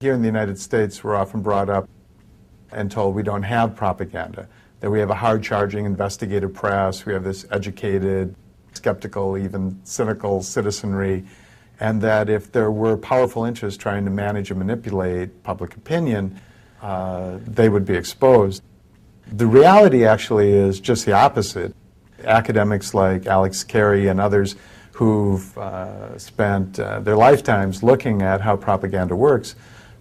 Here in the United States, we're often brought up and told we don't have propaganda, that we have a hard-charging investigative press, we have this educated, skeptical, even cynical citizenry, and that if there were powerful interests trying to manage and manipulate public opinion, they would be exposed. The reality actually is just the opposite. Academics like Alex Carey and others who've spent their lifetimes looking at how propaganda works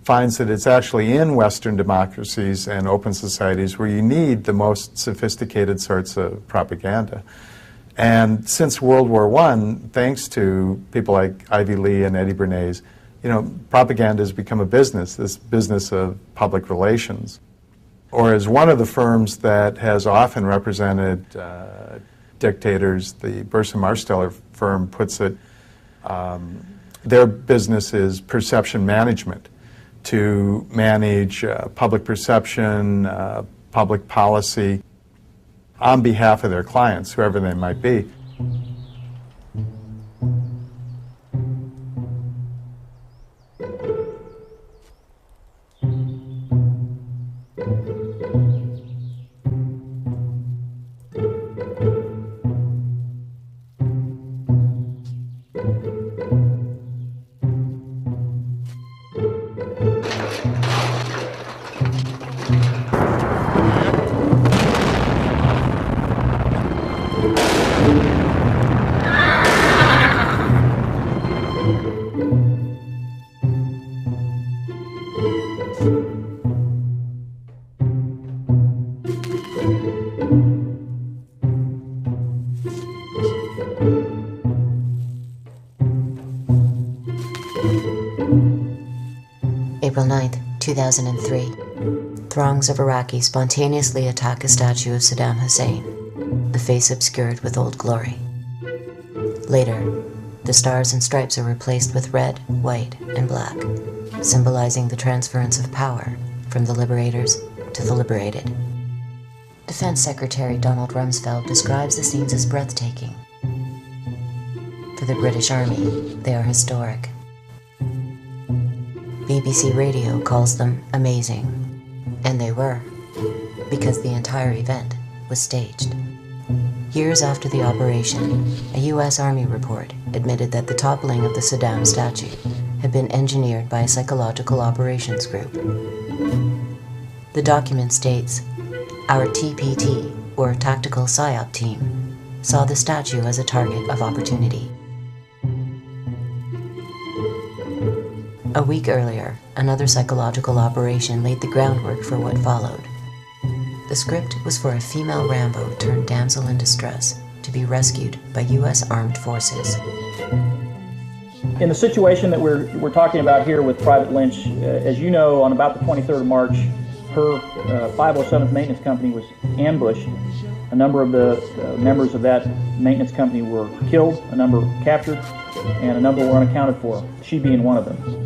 finds that it's actually in Western democracies and open societies where you need the most sophisticated sorts of propaganda. And since World War I, thanks to people like Ivy Lee and Eddie Bernays, propaganda has become a business, this business of public relations. Or as one of the firms that has often represented dictators, the Burson Marsteller firm puts it, their business is perception management, to manage public perception, public policy on behalf of their clients, whoever they might be. April 9th, 2003. Throngs of Iraqis spontaneously attack a statue of Saddam Hussein, the face obscured with Old Glory. Later, the stars and stripes are replaced with red, white, and black, symbolizing the transference of power from the liberators to the liberated. Defense Secretary Donald Rumsfeld describes the scenes as breathtaking. For the British Army, they are historic. BBC Radio calls them amazing, and they were, because the entire event was staged. Years after the operation, a U.S. Army report admitted that the toppling of the Saddam statue had been engineered by a psychological operations group. The document states, "Our TPT, or Tactical PSYOP team, saw the statue as a target of opportunity." A week earlier, another psychological operation laid the groundwork for what followed. The script was for a female Rambo turned damsel in distress to be rescued by U.S. armed forces. In the situation that we're talking about here with Private Lynch, as you know, on about the 23rd of March, her 507th maintenance company was ambushed. A number of the members of that maintenance company were killed, a number captured, and a number were unaccounted for, she being one of them.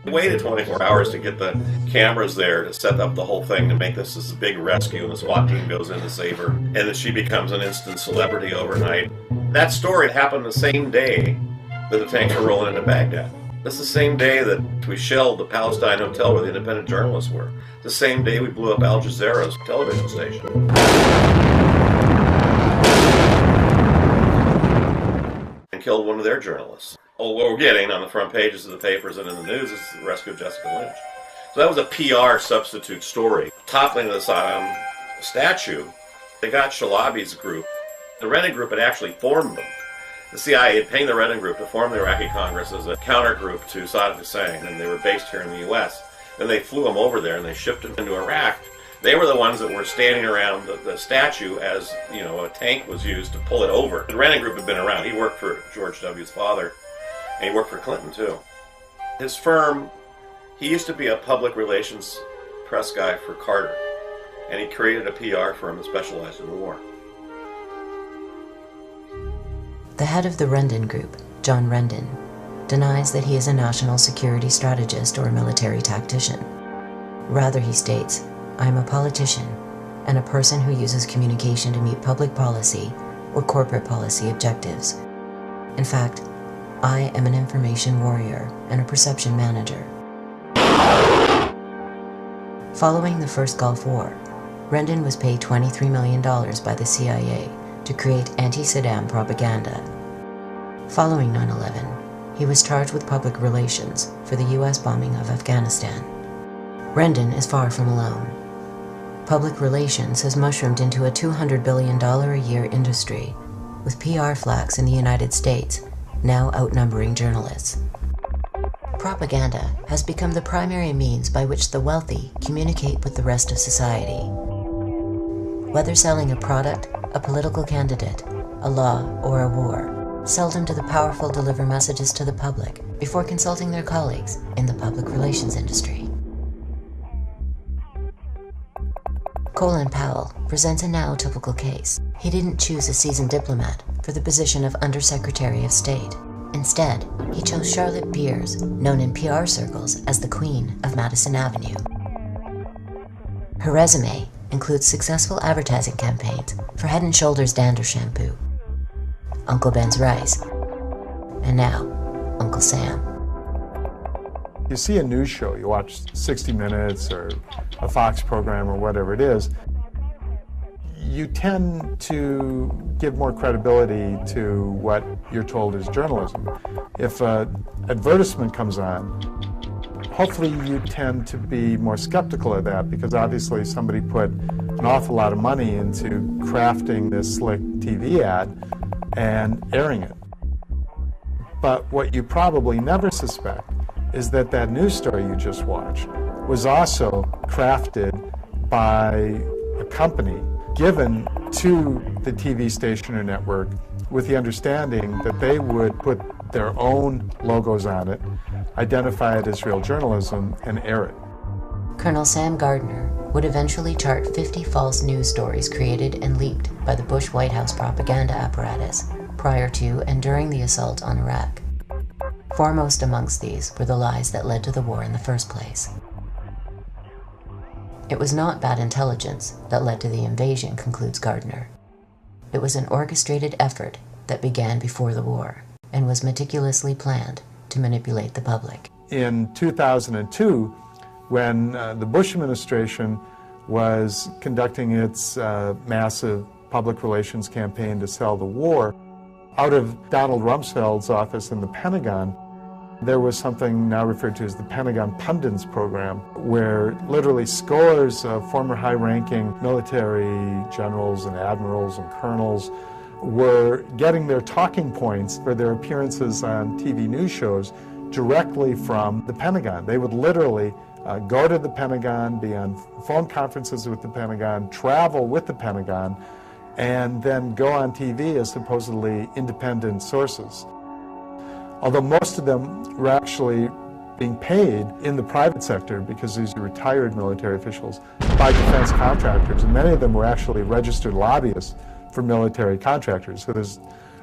We waited 24 hours to get the cameras there to set up the whole thing to make this big rescue, and the SWAT team goes in to save her, and then she becomes an instant celebrity overnight. That story happened the same day that the tanks were rolling into Baghdad. That's the same day that we shelled the Palestine hotel where the independent journalists were. The same day we blew up Al Jazeera's television station. And killed one of their journalists. What we're getting on the front pages of the papers and in the news is the rescue of Jessica Lynch. So that was a PR substitute story. Toppling of the Saddam statue, they got Shalabi's group. The Rennan group had actually formed them. The CIA had paid the Rennan group to form the Iraqi Congress as a counter group to Saddam Hussein, and they were based here in the U.S. Then they flew them over there and they shipped them into Iraq. They were the ones that were standing around the statue as, a tank was used to pull it over. The Rennan group had been around. He worked for George W.'s father. And he worked for Clinton, too. His firm, he used to be a public relations press guy for Carter, and he created a PR firm that specialized in the war. The head of the Rendon Group, John Rendon, denies that he is a national security strategist or a military tactician. Rather, he states, "I am a politician and a person who uses communication to meet public policy or corporate policy objectives. In fact, I am an information warrior and a perception manager." Following the first Gulf War, Rendon was paid $23 million by the CIA to create anti-Saddam propaganda. Following 9/11, he was charged with public relations for the US bombing of Afghanistan. Rendon is far from alone. Public relations has mushroomed into a $200 billion a year industry, with PR flacks in the United States now outnumbering journalists. Propaganda has become the primary means by which the wealthy communicate with the rest of society. Whether selling a product, a political candidate, a law, or a war, seldom do the powerful deliver messages to the public before consulting their colleagues in the public relations industry. Colin Powell presents a now typical case. He didn't choose a seasoned diplomat for the position of Undersecretary of State. Instead, he chose Charlotte Beers, known in PR circles as the Queen of Madison Avenue. Her resume includes successful advertising campaigns for Head & Shoulders Dander Shampoo, Uncle Ben's Rice, and now Uncle Sam. You see a news show, you watch 60 Minutes or a Fox program or whatever it is, you tend to give more credibility to what you're told is journalism. If an advertisement comes on, hopefully you tend to be more skeptical of that because obviously somebody put an awful lot of money into crafting this slick TV ad and airing it. But what you probably never suspect is that that news story you just watched was also crafted by a company given to the TV station or network with the understanding that they would put their own logos on it, identify it as real journalism, and air it. Colonel Sam Gardner would eventually chart 50 false news stories created and leaked by the Bush White House propaganda apparatus prior to and during the assault on Iraq. Foremost amongst these were the lies that led to the war in the first place. It was not bad intelligence that led to the invasion, concludes Gardner. It was an orchestrated effort that began before the war and was meticulously planned to manipulate the public. In 2002, when the Bush administration was conducting its massive public relations campaign to sell the war, out of Donald Rumsfeld's office in the Pentagon, there was something now referred to as the Pentagon Pundits program, where literally scores of former high-ranking military generals and admirals and colonels were getting their talking points for their appearances on TV news shows directly from the Pentagon. They would literally go to the Pentagon, be on phone conferences with the Pentagon, travel with the Pentagon, and then go on TV as supposedly independent sources. Although most of them were actually being paid in the private sector because these are retired military officials by defense contractors, and many of them were actually registered lobbyists for military contractors. So there's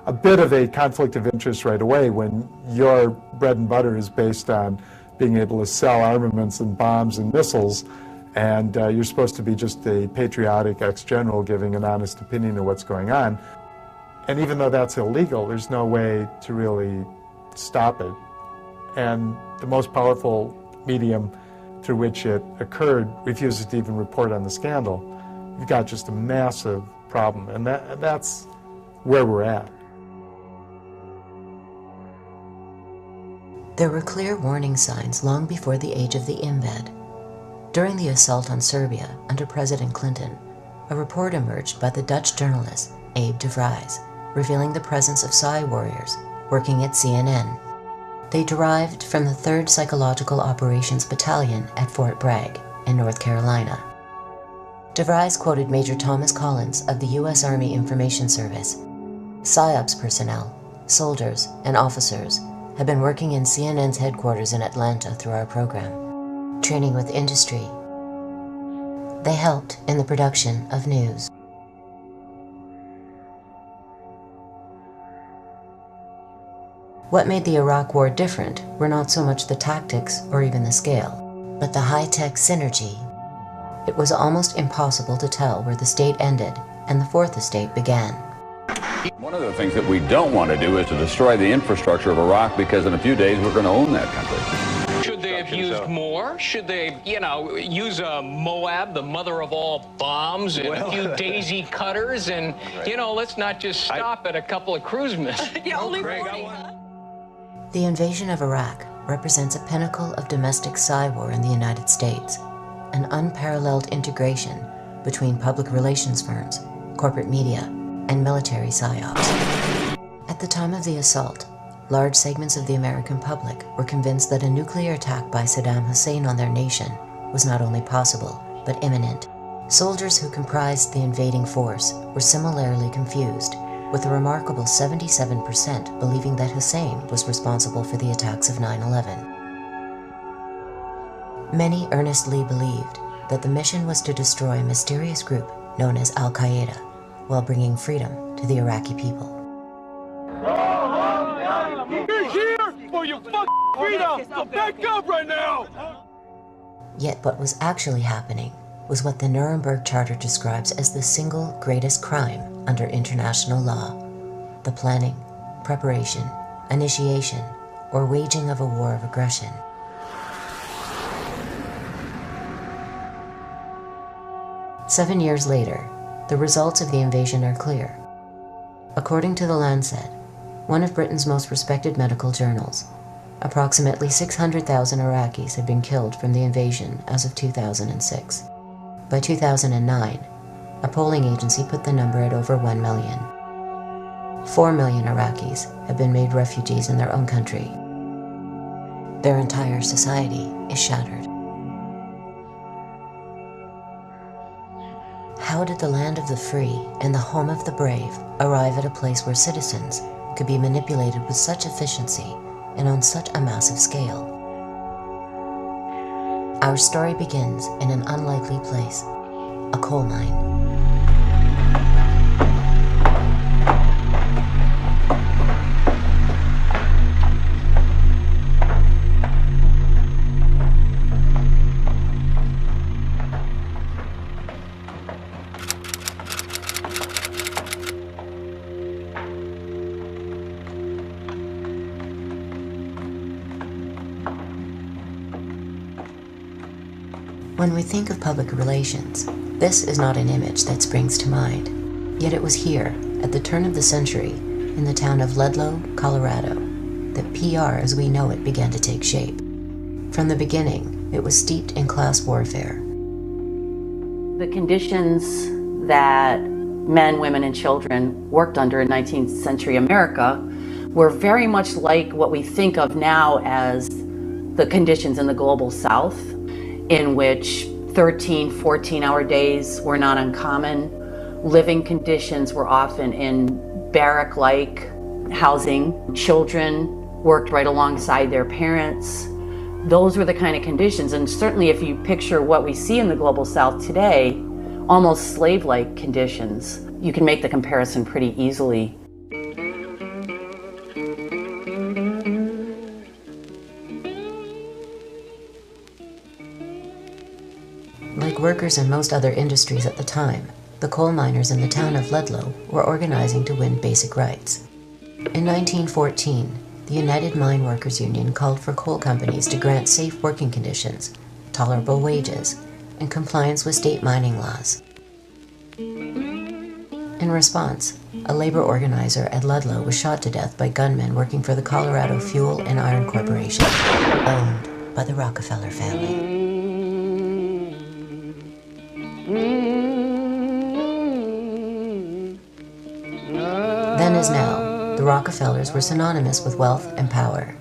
a bit of a conflict of interest right away when your bread and butter is based on being able to sell armaments and bombs and missiles, and you're supposed to be just a patriotic ex-general giving an honest opinion of what's going on. And even though that's illegal, there's no way to really stop it. And the most powerful medium through which it occurred refuses to even report on the scandal. You've got just a massive problem, and that's where we're at. There were clear warning signs long before the age of the embed. During the assault on Serbia under President Clinton, a report emerged by the Dutch journalist Abe de Vries, revealing the presence of PSY warriors working at CNN. They derived from the 3rd Psychological Operations Battalion at Fort Bragg in North Carolina. De Vries quoted Major Thomas Collins of the U.S. Army Information Service. PSYOPs personnel, soldiers, and officers have been working in CNN's headquarters in Atlanta through our program, training with industry. They helped in the production of news. What made the Iraq War different were not so much the tactics or even the scale, but the high-tech synergy. It was almost impossible to tell where the state ended and the Fourth Estate began. One of the things that we don't want to do is to destroy the infrastructure of Iraq, because in a few days we're going to own that country. Should they have used more? Should they, you know, use a Moab, the mother of all bombs, and a few daisy cutters, and, you know, let's not just stop at a couple of cruise missiles. Yeah, only 40. The invasion of Iraq represents a pinnacle of domestic PSYWAR in the United States, an unparalleled integration between public relations firms, corporate media, and military psyops. At the time of the assault, large segments of the American public were convinced that a nuclear attack by Saddam Hussein on their nation was not only possible, but imminent. Soldiers who comprised the invading force were similarly confused, with a remarkable 77% believing that Hussein was responsible for the attacks of 9/11. Many earnestly believed that the mission was to destroy a mysterious group known as Al-Qaeda, while bringing freedom to the Iraqi people. We're here for your fucking freedom, so back up right now! Yet what was actually happening was what the Nuremberg Charter describes as the single greatest crime under international law: the planning, preparation, initiation, or waging of a war of aggression. Seven years later, the results of the invasion are clear. According to The Lancet, one of Britain's most respected medical journals, approximately 600,000 Iraqis had been killed from the invasion as of 2006. By 2009, a polling agency put the number at over 1 million. 4 million Iraqis have been made refugees in their own country. Their entire society is shattered. How did the land of the free and the home of the brave arrive at a place where citizens could be manipulated with such efficiency and on such a massive scale? Our story begins in an unlikely place, a coal mine. When we think of public relations, this is not an image that springs to mind. Yet it was here, at the turn of the century, in the town of Ludlow, Colorado, that PR as we know it began to take shape. From the beginning, it was steeped in class warfare. The conditions that men, women, and children worked under in 19th century America were very much like what we think of now as the conditions in the global South, in which 13, 14-hour days were not uncommon. Living conditions were often in barrack-like housing. Children worked right alongside their parents. Those were the kind of conditions, and certainly if you picture what we see in the global South today, almost slave-like conditions, you can make the comparison pretty easily. Like workers in most other industries at the time, the coal miners in the town of Ludlow were organizing to win basic rights. In 1914, the United Mine Workers Union called for coal companies to grant safe working conditions, tolerable wages, and compliance with state mining laws. In response, a labor organizer at Ludlow was shot to death by gunmen working for the Colorado Fuel and Iron Corporation, owned by the Rockefeller family. Then as now, the Rockefellers were synonymous with wealth and power.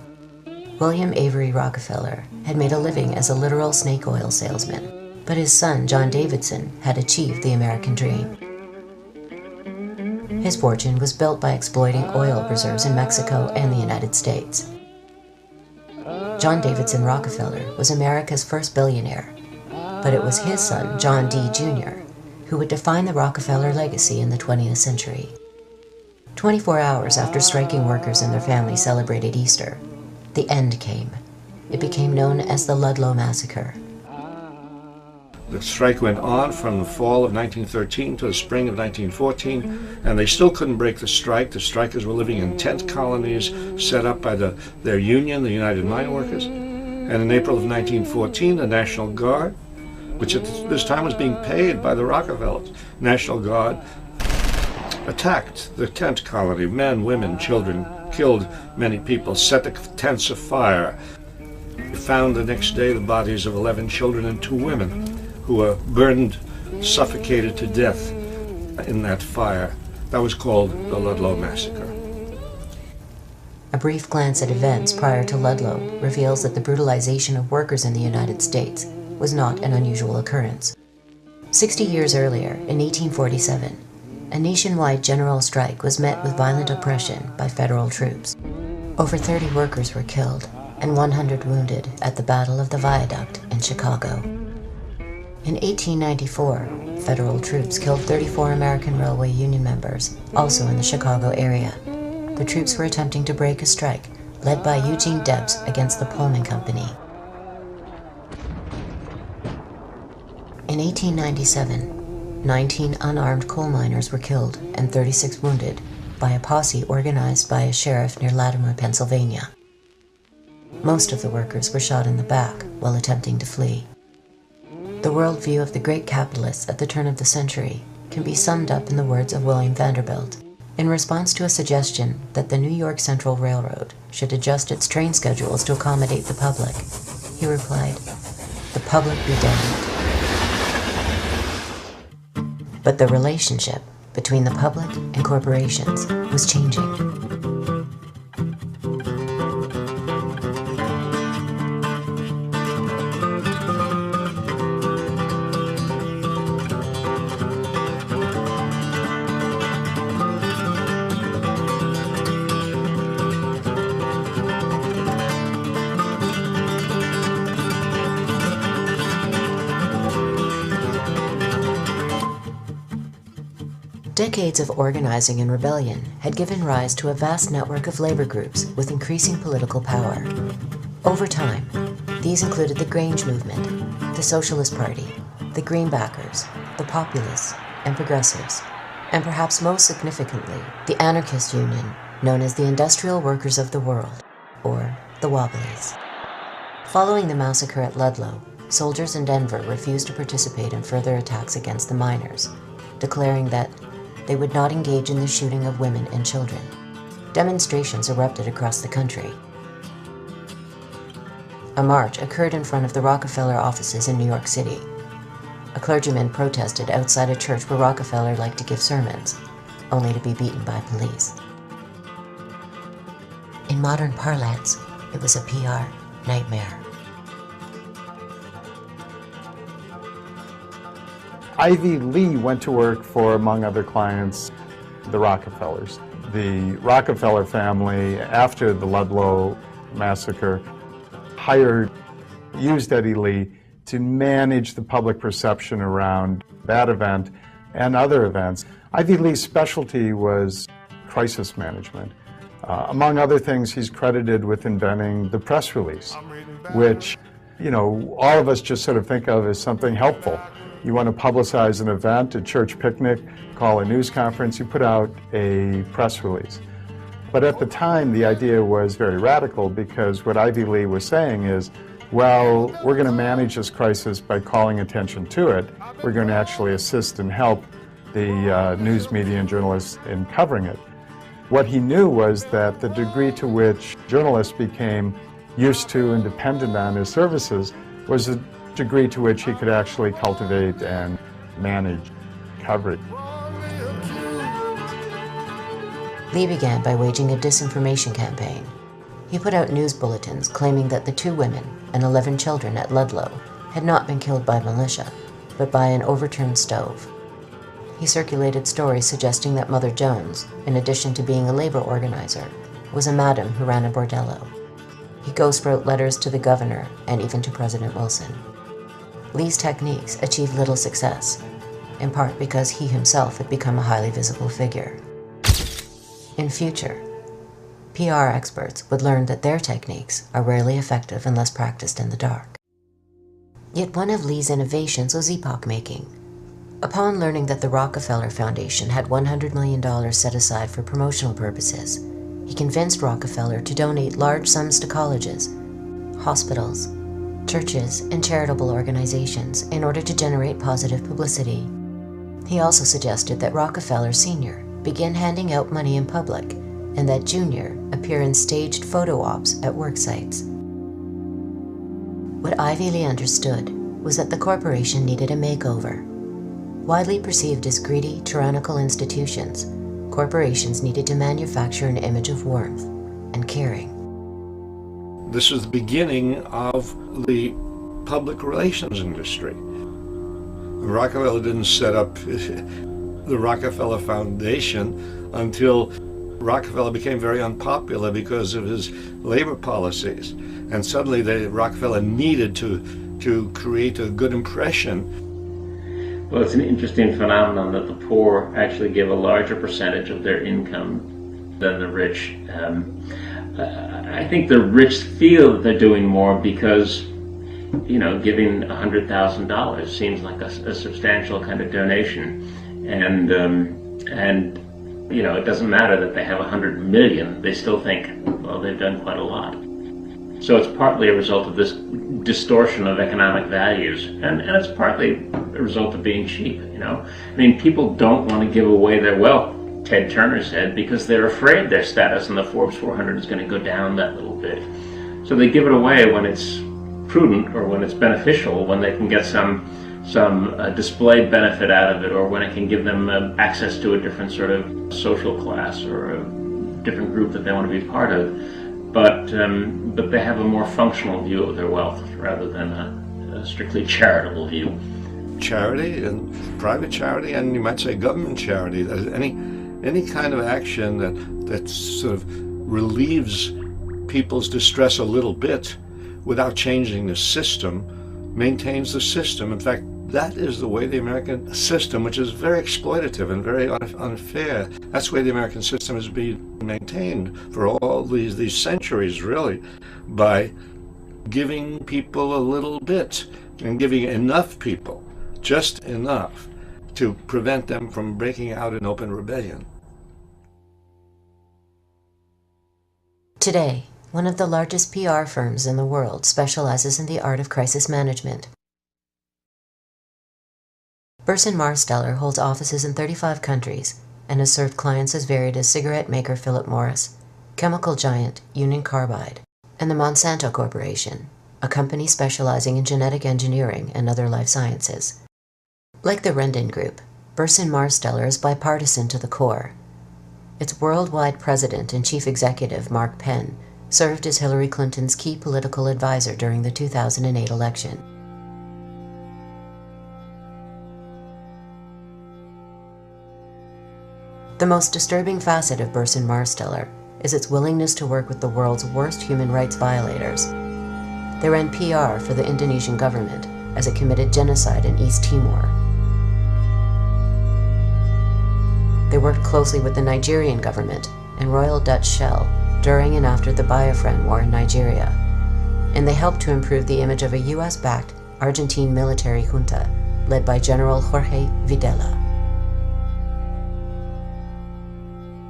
William Avery Rockefeller had made a living as a literal snake oil salesman, but his son, John Davidson, had achieved the American dream. His fortune was built by exploiting oil reserves in Mexico and the United States. John Davidson Rockefeller was America's first billionaire, but it was his son, John D. Jr., who would define the Rockefeller legacy in the 20th century. 24 hours after striking workers and their families celebrated Easter, the end came. It became known as the Ludlow Massacre. The strike went on from the fall of 1913 to the spring of 1914, and they still couldn't break the strike. The strikers were living in tent colonies set up by their union, the United Mine Workers, And in April of 1914, the National Guard, which at this time was being paid by the Rockefellers, National Guard, attacked the tent colony. Men, women, children, killed many people, set the tents afire. We found the next day the bodies of 11 children and 2 women who were burned, suffocated to death in that fire. That was called the Ludlow Massacre. A brief glance at events prior to Ludlow reveals that the brutalization of workers in the United States was not an unusual occurrence. 60 years earlier, in 1847, a nationwide general strike was met with violent oppression by federal troops. Over 30 workers were killed and 100 wounded at the Battle of the Viaduct in Chicago. In 1894, federal troops killed 34 American Railway Union members, also in the Chicago area. The troops were attempting to break a strike led by Eugene Debs against the Pullman Company. In 1897, 19 unarmed coal miners were killed and 36 wounded by a posse organized by a sheriff near Latimer, Pennsylvania. Most of the workers were shot in the back while attempting to flee. The worldview of the great capitalists at the turn of the century can be summed up in the words of William Vanderbilt. In response to a suggestion that the New York Central Railroad should adjust its train schedules to accommodate the public, he replied, "The public be damned." But the relationship between the public and corporations was changing. Decades of organizing and rebellion had given rise to a vast network of labor groups with increasing political power. Over time, these included the Grange Movement, the Socialist Party, the Greenbackers, the Populists, and Progressives, and perhaps most significantly, the anarchist union known as the Industrial Workers of the World, or the Wobblies. Following the massacre at Ludlow, soldiers in Denver refused to participate in further attacks against the miners, declaring that they would not engage in the shooting of women and children. Demonstrations erupted across the country. A march occurred in front of the Rockefeller offices in New York City. A clergyman protested outside a church where Rockefeller liked to give sermons, only to be beaten by police. In modern parlance, it was a PR nightmare. Ivy Lee went to work for, among other clients, the Rockefellers. The Rockefeller family, after the Ludlow massacre, used Eddie Lee to manage the public perception around that event and other events. Ivy Lee's specialty was crisis management. Among other things, he's credited with inventing the press release, which, all of us just sort of think of as something helpful. You want to publicize an event, a church picnic, call a news conference, you put out a press release. But at the time, the idea was very radical because what Ivy Lee was saying is, well, we're going to manage this crisis by calling attention to it. We're going to actually assist and help the news media and journalists in covering it. What he knew was that the degree to which journalists became used to and dependent on his services was the degree to which he could actually cultivate and manage coverage. Lee began by waging a disinformation campaign. He put out news bulletins claiming that the 2 women and 11 children at Ludlow had not been killed by militia, but by an overturned stove. He circulated stories suggesting that Mother Jones, in addition to being a labor organizer, was a madam who ran a bordello. He ghost wrote letters to the governor and even to President Wilson. Lee's techniques achieved little success, in part because he himself had become a highly visible figure. In future, PR experts would learn that their techniques are rarely effective unless practiced in the dark. Yet one of Lee's innovations was epoch-making. Upon learning that the Rockefeller Foundation had $100 million set aside for promotional purposes, he convinced Rockefeller to donate large sums to colleges, hospitals, churches, and charitable organizations in order to generate positive publicity. He also suggested that Rockefeller Sr. begin handing out money in public and that Jr. appear in staged photo ops at work sites. What Ivy Lee understood was that the corporation needed a makeover. Widely perceived as greedy, tyrannical institutions, corporations needed to manufacture an image of warmth and caring. This was the beginning of the public relations industry. Rockefeller didn't set up the Rockefeller Foundation until Rockefeller became very unpopular because of his labor policies. And suddenly Rockefeller needed to create a good impression. Well, it's an interesting phenomenon that the poor actually give a larger percentage of their income than the rich. I think the rich feel that they're doing more because, you know, giving $100,000 seems like a substantial kind of donation, and you know, it doesn't matter that they have 100 million. They still think, well, they've done quite a lot. So it's partly a result of this distortion of economic values, and it's partly a result of being cheap. You know, I mean, people don't want to give away their wealth, Ted Turner said, because they're afraid their status in the Forbes 400 is going to go down that little bit. So they give it away when it's prudent or when it's beneficial, when they can get some displayed benefit out of it, or when it can give them access to a different sort of social class or a different group that they want to be part of. But they have a more functional view of their wealth rather than a strictly charitable view. Charity, and private charity, and you might say government charity. Any kind of action that sort of relieves people's distress a little bit without changing the system maintains the system. In fact, that is the way the American system, which is very exploitative and very unfair, that's the way the American system has been maintained for all these centuries, really, by giving people a little bit and giving enough people, just enough, to prevent them from breaking out in open rebellion. Today, one of the largest PR firms in the world specializes in the art of crisis management. Burson Marsteller holds offices in 35 countries and has served clients as varied as cigarette maker Philip Morris, chemical giant Union Carbide, and the Monsanto Corporation, a company specializing in genetic engineering and other life sciences. Like the Rendon Group, Burson Marsteller is bipartisan to the core. Its worldwide president and chief executive, Mark Penn, served as Hillary Clinton's key political advisor during the 2008 election. The most disturbing facet of Burson Marsteller is its willingness to work with the world's worst human rights violators. They ran PR for the Indonesian government as it committed genocide in East Timor. They worked closely with the Nigerian government and Royal Dutch Shell during and after the Biafran War in Nigeria, and they helped to improve the image of a US-backed Argentine military junta led by General Jorge Videla.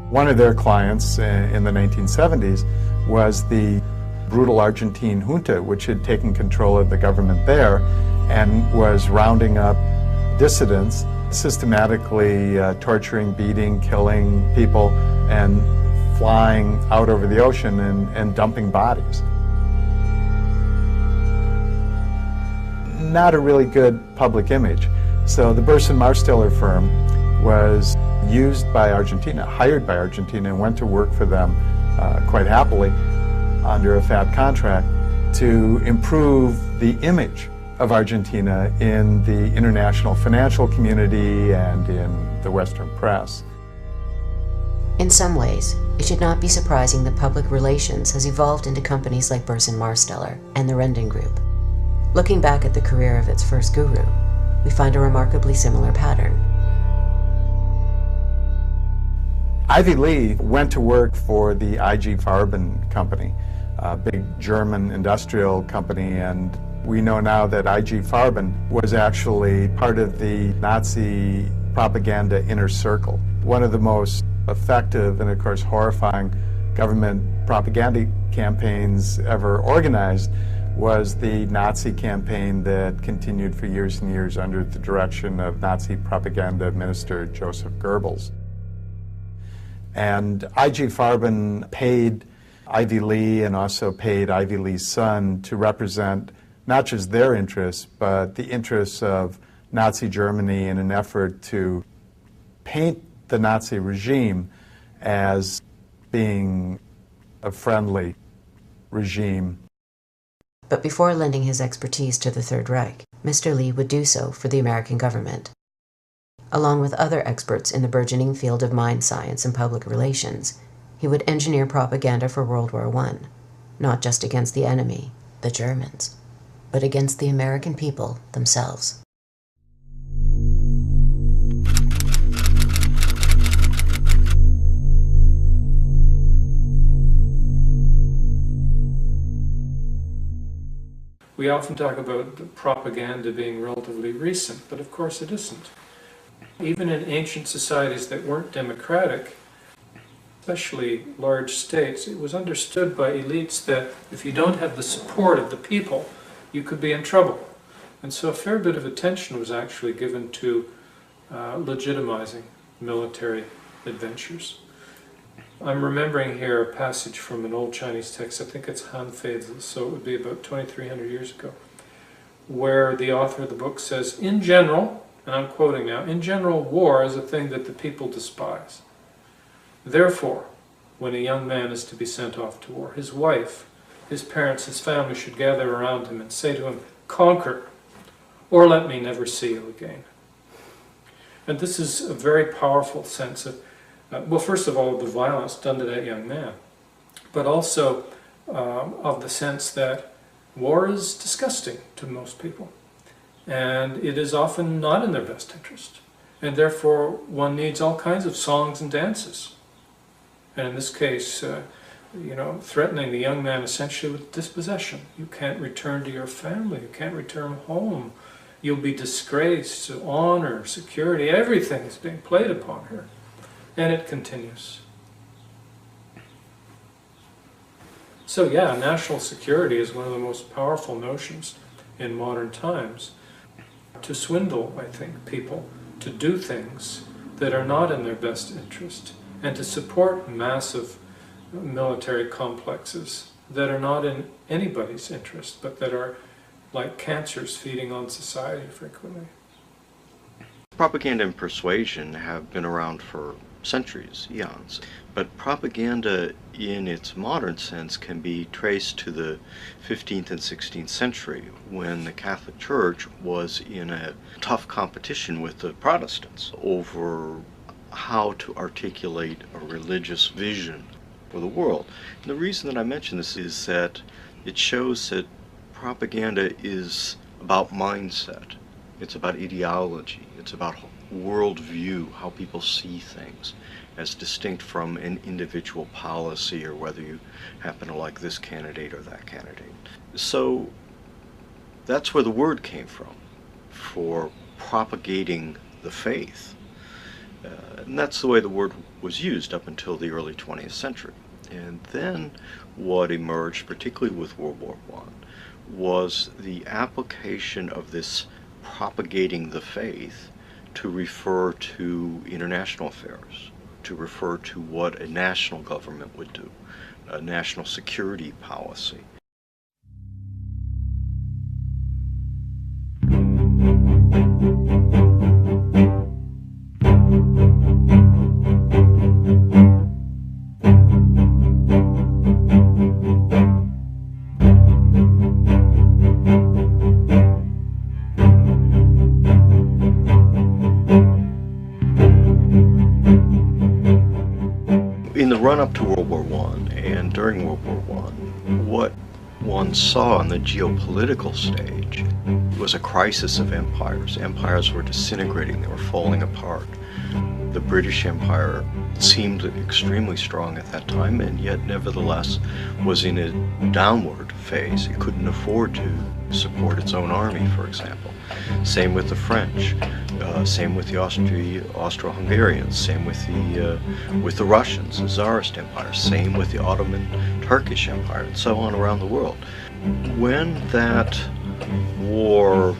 One of their clients in the 1970s was the brutal Argentine junta, which had taken control of the government there and was rounding up dissidents, systematically torturing, beating, killing people, and flying out over the ocean and dumping bodies. Not a really good public image. So the Burson Marsteller firm was used by Argentina, hired by Argentina, and went to work for them quite happily under a FAB contract to improve the image of Argentina in the international financial community and in the Western press. In some ways, it should not be surprising that public relations has evolved into companies like Burson Marsteller and the Rendon Group. Looking back at the career of its first guru, we find a remarkably similar pattern. Ivy Lee went to work for the IG Farben company, a big German industrial company, and we know now that IG Farben was actually part of the Nazi propaganda inner circle. One of the most effective and, of course, horrifying government propaganda campaigns ever organized was the Nazi campaign that continued for years and years under the direction of Nazi propaganda minister Joseph Goebbels. And I.G. Farben paid Ivy Lee and also paid Ivy Lee's son to represent not just their interests, but the interests of Nazi Germany in an effort to paint the Nazi regime as being a friendly regime. But before lending his expertise to the Third Reich, Mr. Lee would do so for the American government. Along with other experts in the burgeoning field of mind science and public relations, he would engineer propaganda for World War I, not just against the enemy, the Germans, but against the American people themselves. We often talk about propaganda being relatively recent, but of course it isn't. Even in ancient societies that weren't democratic, especially large states, it was understood by elites that if you don't have the support of the people, you could be in trouble. And so a fair bit of attention was actually given to legitimizing military adventures. I'm remembering here a passage from an old Chinese text, I think it's Han Feizi, so it would be about 2,300 years ago, where the author of the book says, in general, and I'm quoting now, in general, war is a thing that the people despise. Therefore, when a young man is to be sent off to war, his wife, his parents, his family should gather around him and say to him, conquer, or let me never see you again. And this is a very powerful sense of well, first of all, the violence done to that young man, but also of the sense that war is disgusting to most people, and it is often not in their best interest, and therefore one needs all kinds of songs and dances. And in this case, threatening the young man essentially with dispossession. You can't return to your family, you can't return home, you'll be disgraced, honor, security, everything is being played upon her. And it continues. So yeah, national security is one of the most powerful notions in modern times. To swindle, I think, people to do things that are not in their best interest, and to support massive military complexes that are not in anybody's interest, but that are like cancers feeding on society frequently. Propaganda and persuasion have been around for centuries, eons, but propaganda in its modern sense can be traced to the 15th and 16th century when the Catholic Church was in a tough competition with the Protestants over how to articulate a religious vision for the world. And the reason that I mention this is that it shows that propaganda is about mindset, it's about ideology, it's about worldview, how people see things, as distinct from an individual policy or whether you happen to like this candidate or that candidate. So that's where the word came from, for propagating the faith. And that's the way the word was used up until the early 20th century. And then what emerged, particularly with World War I, was the application of this propagating the faith to refer to international affairs, to refer to what a national government would do, a national security policy. In the run-up to World War I and during World War I, what one saw on the geopolitical stage was a crisis of empires. Empires were disintegrating, they were falling apart. The British Empire seemed extremely strong at that time, and yet nevertheless was in a downward phase. It couldn't afford to support its own army, for example. Same with the French. Same with the Austro-Hungarians. Same with the Russians, the Tsarist Empire. Same with the Ottoman Turkish Empire, and so on around the world. When that war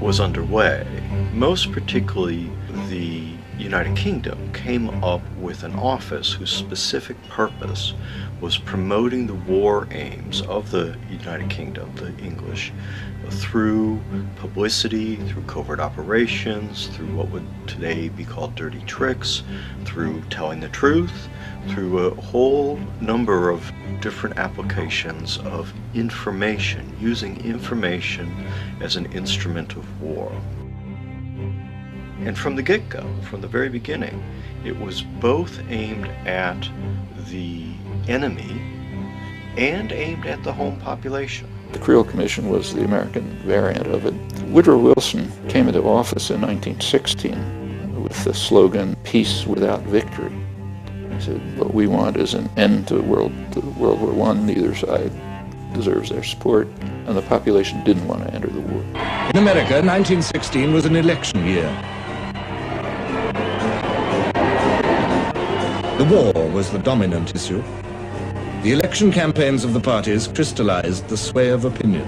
was underway, most particularly the United Kingdom came up with an office whose specific purpose was promoting the war aims of the United Kingdom, the English, through publicity, through covert operations, through what would today be called dirty tricks, through telling the truth, through a whole number of different applications of information, using information as an instrument of war. And from the get-go, from the very beginning, it was both aimed at the enemy and aimed at the home population. The Creel Commission was the American variant of it. Woodrow Wilson came into office in 1916 with the slogan, "Peace without victory." He said, what we want is an end to World War I. Neither side deserves their support, and the population didn't want to enter the war. In America, 1916 was an election year. The war was the dominant issue. The election campaigns of the parties crystallized the sway of opinion.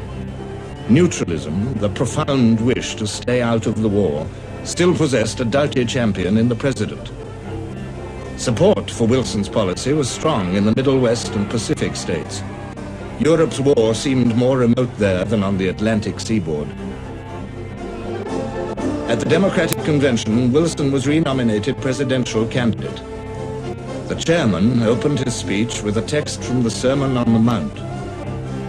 Neutralism, the profound wish to stay out of the war, still possessed a doughty champion in the president. Support for Wilson's policy was strong in the Middle West and Pacific states. Europe's war seemed more remote there than on the Atlantic seaboard. At the Democratic Convention, Wilson was renominated presidential candidate. The chairman opened his speech with a text from the Sermon on the Mount.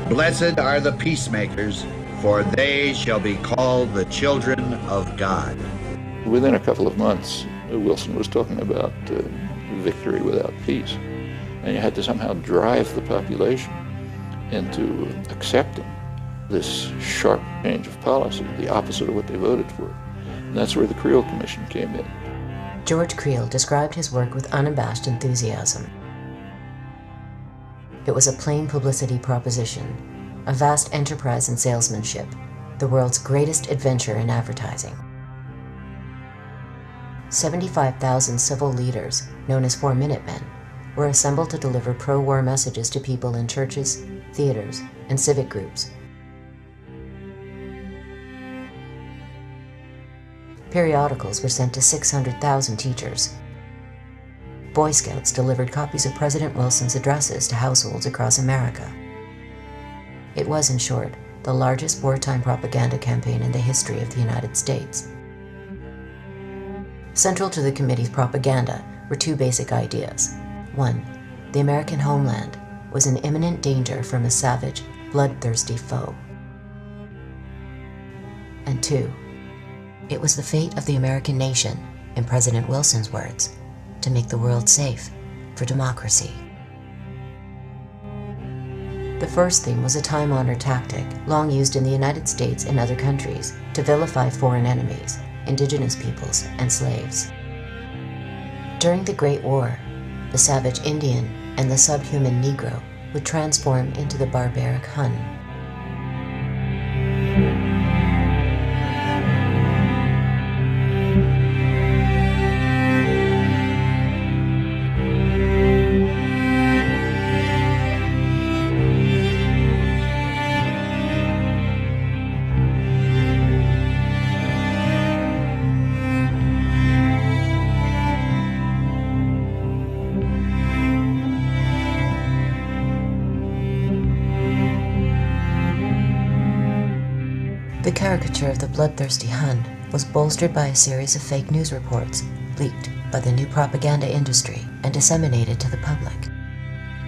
Blessed are the peacemakers, for they shall be called the children of God. Within a couple of months, Wilson was talking about victory without peace. And you had to somehow drive the population into accepting this sharp change of policy, the opposite of what they voted for. And that's where the Creel Commission came in. George Creel described his work with unabashed enthusiasm. It was a plain publicity proposition, a vast enterprise in salesmanship, the world's greatest adventure in advertising. 75,000 civil leaders, known as 4-Minute Men, were assembled to deliver pro-war messages to people in churches, theaters, and civic groups. Periodicals were sent to 600,000 teachers. Boy Scouts delivered copies of President Wilson's addresses to households across America. It was, in short, the largest wartime propaganda campaign in the history of the United States. Central to the committee's propaganda were two basic ideas. One, the American homeland was in imminent danger from a savage, bloodthirsty foe. And two, it was the fate of the American nation, in President Wilson's words, to make the world safe for democracy. The first theme was a time-honored tactic, long used in the United States and other countries, to vilify foreign enemies, indigenous peoples, and slaves. During the Great War, the savage Indian and the subhuman Negro would transform into the barbaric Hun. The caricature of the bloodthirsty Hun was bolstered by a series of fake news reports leaked by the new propaganda industry and disseminated to the public.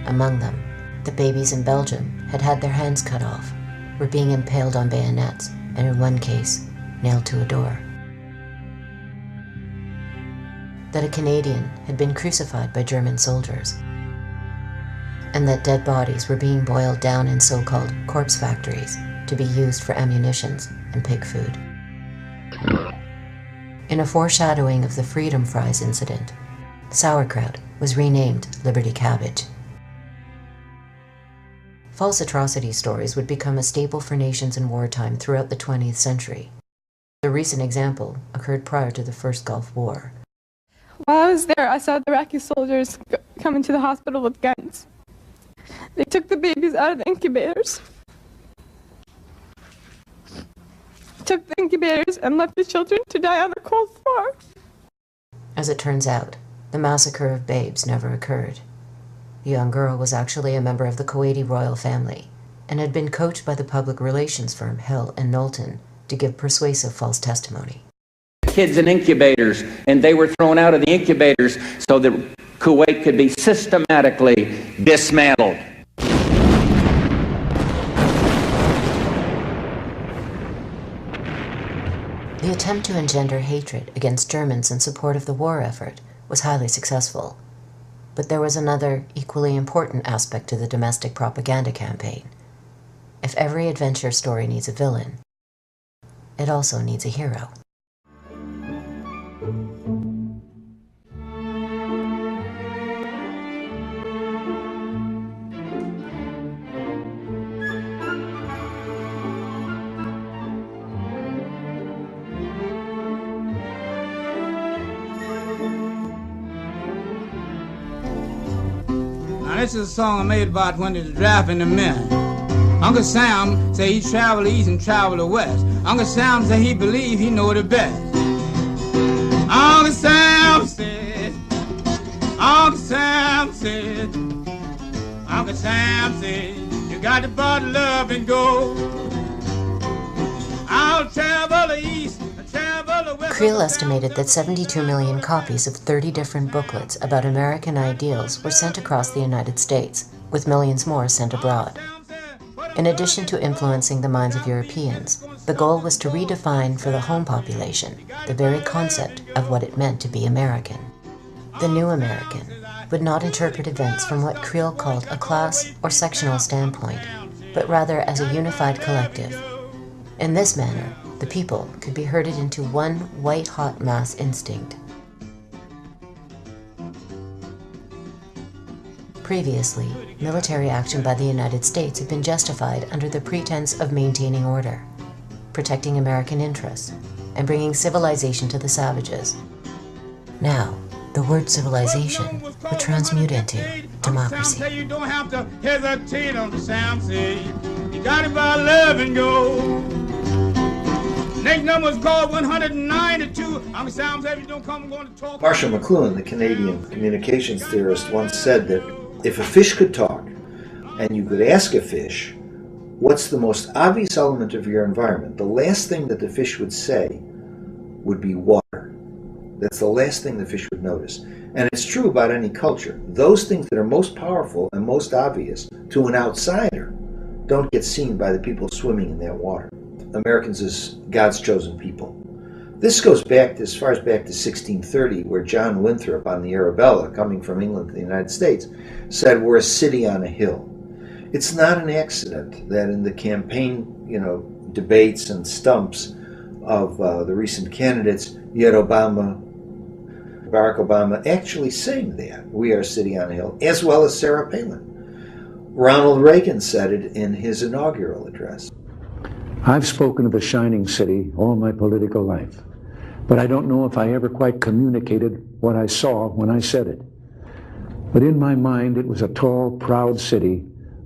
Among them, the babies in Belgium had had their hands cut off, were being impaled on bayonets, and in one case, nailed to a door. That a Canadian had been crucified by German soldiers, and that dead bodies were being boiled down in so-called corpse factories to be used for ammunitions and pig food. In a foreshadowing of the Freedom Fries incident, sauerkraut was renamed Liberty Cabbage. False atrocity stories would become a staple for nations in wartime throughout the 20th century. A recent example occurred prior to the first Gulf War. While I was there, I saw the Iraqi soldiers come into the hospital with guns. They took the babies out of the incubators, and left the children to die on the cold floor. As it turns out, the massacre of babes never occurred. The young girl was actually a member of the Kuwaiti royal family and had been coached by the public relations firm Hill and Knowlton to give persuasive false testimony. Kids in incubators, and they were thrown out of the incubators so that Kuwait could be systematically dismantled. The attempt to engender hatred against Germans in support of the war effort was highly successful. But there was another, equally important aspect to the domestic propaganda campaign. If every adventure story needs a villain, it also needs a hero. Now this is a song I made about when there's drafting the men. Uncle Sam say he travel east and travel the west. Uncle Sam say he believe he know the best. Uncle Sam said, Uncle Sam said, Uncle Sam said, you got to bottle love and go. I'll travel the east and travel the west. Creel estimated that 72 million copies of 30 different booklets about American ideals were sent across the United States, with millions more sent abroad. In addition to influencing the minds of Europeans, the goal was to redefine for the home population the very concept of what it meant to be American. The new American would not interpret events from what Creel called a class or sectional standpoint, but rather as a unified collective. In this manner, the people could be herded into one white-hot mass instinct. Previously, military action by the United States had been justified under the pretense of maintaining order, protecting American interests, and bringing civilization to the savages. Now, the word civilization would transmute into democracy. You don't have to hesitate on the Sam say. You got it by love and go. Next number is called 192. I'm Sam say you don't come, I'm going to talk. Marshall McLuhan, the Canadian communications theorist, once said that if a fish could talk, and you could ask a fish, what's the most obvious element of your environment? The last thing that the fish would say would be water. That's the last thing the fish would notice. And it's true about any culture. Those things that are most powerful and most obvious to an outsider don't get seen by the people swimming in that water. Americans as God's chosen people. This goes back as far as back to 1630, where John Winthrop on the Arabella, coming from England to the United States, said we're a city on a hill. It's not an accident that in the campaign, debates and stumps of the recent candidates, you had Barack Obama actually saying that, we are a city on a hill, as well as Sarah Palin. Ronald Reagan said it in his inaugural address. I've spoken of the shining city all my political life, but I don't know if I ever quite communicated what I saw when I said it. But in my mind, it was a tall, proud city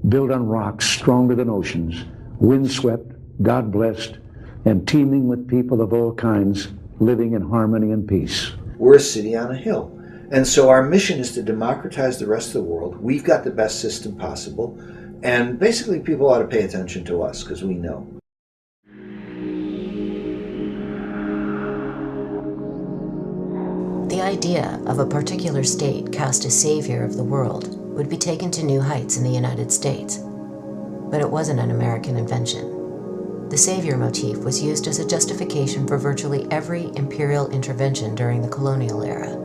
built on rocks stronger than oceans, windswept, God-blessed, and teeming with people of all kinds living in harmony and peace. We're a city on a hill. And so our mission is to democratize the rest of the world. We've got the best system possible. And basically people ought to pay attention to us because we know. The idea of a particular state cast as savior of the world would be taken to new heights in the United States. But it wasn't an American invention. The savior motif was used as a justification for virtually every imperial intervention during the colonial era.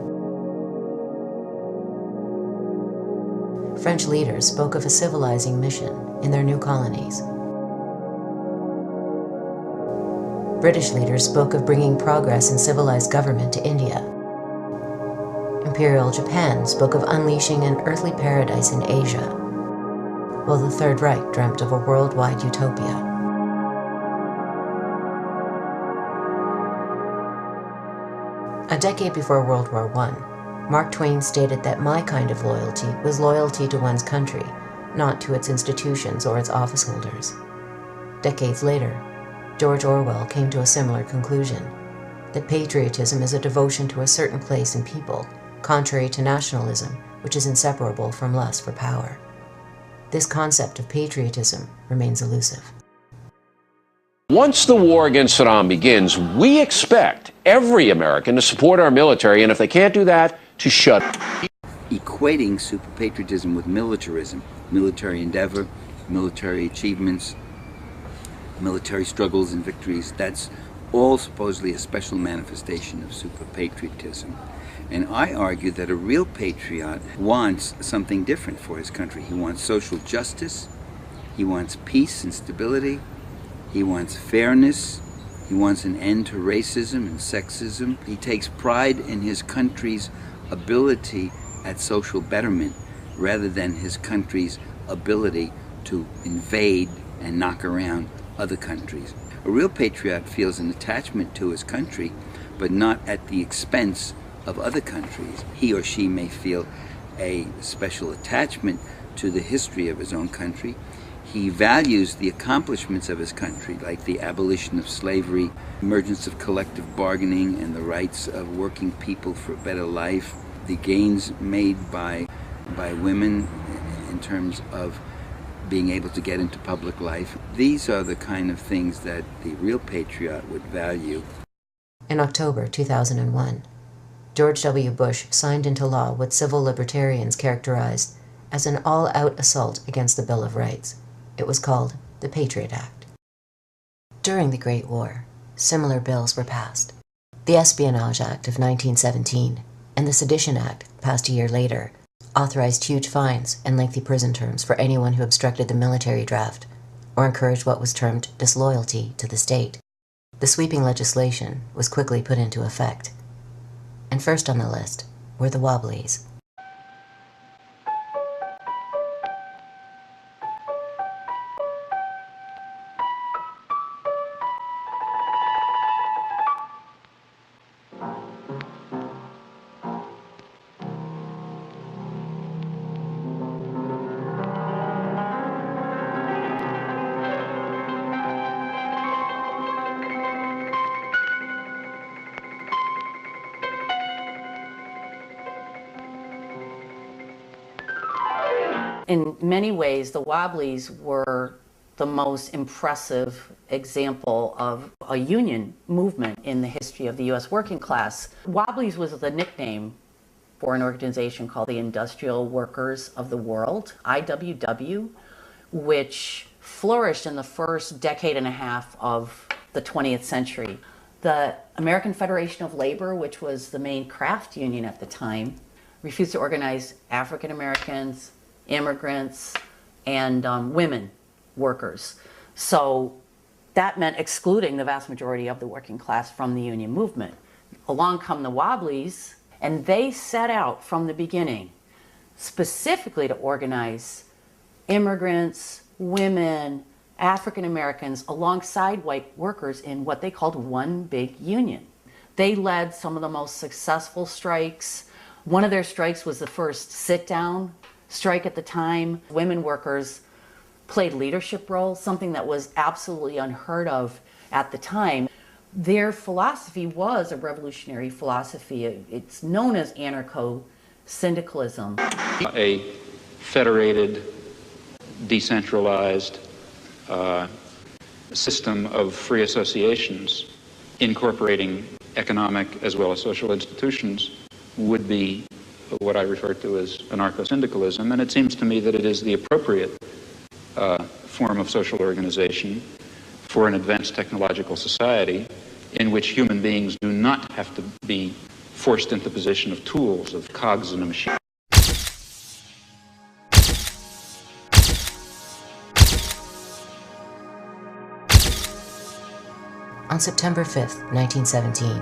French leaders spoke of a civilizing mission in their new colonies. British leaders spoke of bringing progress in civilized government to India. Imperial Japan spoke of unleashing an earthly paradise in Asia, while the Third Reich dreamt of a worldwide utopia. A decade before World War I, Mark Twain stated that my kind of loyalty was loyalty to one's country, not to its institutions or its office holders. Decades later, George Orwell came to a similar conclusion, that patriotism is a devotion to a certain place and people, contrary to nationalism, which is inseparable from lust for power. This concept of patriotism remains elusive. Once the war against Saddam begins, we expect every American to support our military, and if they can't do that, to shut up. Equating super patriotism with militarism, military endeavor, military achievements, military struggles and victories, that's all supposedly a special manifestation of super patriotism. And I argue that a real patriot wants something different for his country. He wants social justice, he wants peace and stability, he wants fairness, he wants an end to racism and sexism. He takes pride in his country's ability at social betterment rather than his country's ability to invade and knock around other countries. A real patriot feels an attachment to his country, but not at the expense of other countries. He or she may feel a special attachment to the history of his own country. He values the accomplishments of his country, like the abolition of slavery, emergence of collective bargaining and the rights of working people for a better life, the gains made by women in terms of being able to get into public life. These are the kind of things that the real patriot would value. In October 2001, George W. Bush signed into law what civil libertarians characterized as an all-out assault against the Bill of Rights. It was called the Patriot Act. During the Great War, similar bills were passed. The Espionage Act of 1917 and the Sedition Act, passed a year later, authorized huge fines and lengthy prison terms for anyone who obstructed the military draft or encouraged what was termed disloyalty to the state. The sweeping legislation was quickly put into effect. And first on the list were the Wobblies. In many ways, the Wobblies were the most impressive example of a union movement in the history of the U.S. working class. Wobblies was the nickname for an organization called the Industrial Workers of the World, IWW, which flourished in the first decade and a half of the 20th century. The American Federation of Labor, which was the main craft union at the time, refused to organize African Americans, immigrants, and women workers. So that meant excluding the vast majority of the working class from the union movement. Along come the Wobblies, and they set out from the beginning specifically to organize immigrants, women, African Americans alongside white workers in what they called one big union. They led some of the most successful strikes. One of their strikes was the first sit-down strike at the time. Women workers played leadership roles, something that was absolutely unheard of at the time. Their philosophy was a revolutionary philosophy. It's known as anarcho-syndicalism. A federated, decentralized system of free associations incorporating economic as well as social institutions would be what I refer to as anarcho-syndicalism, and it seems to me that it is the appropriate form of social organization for an advanced technological society in which human beings do not have to be forced into the position of tools, of cogs in a machine. On September 5th, 1917,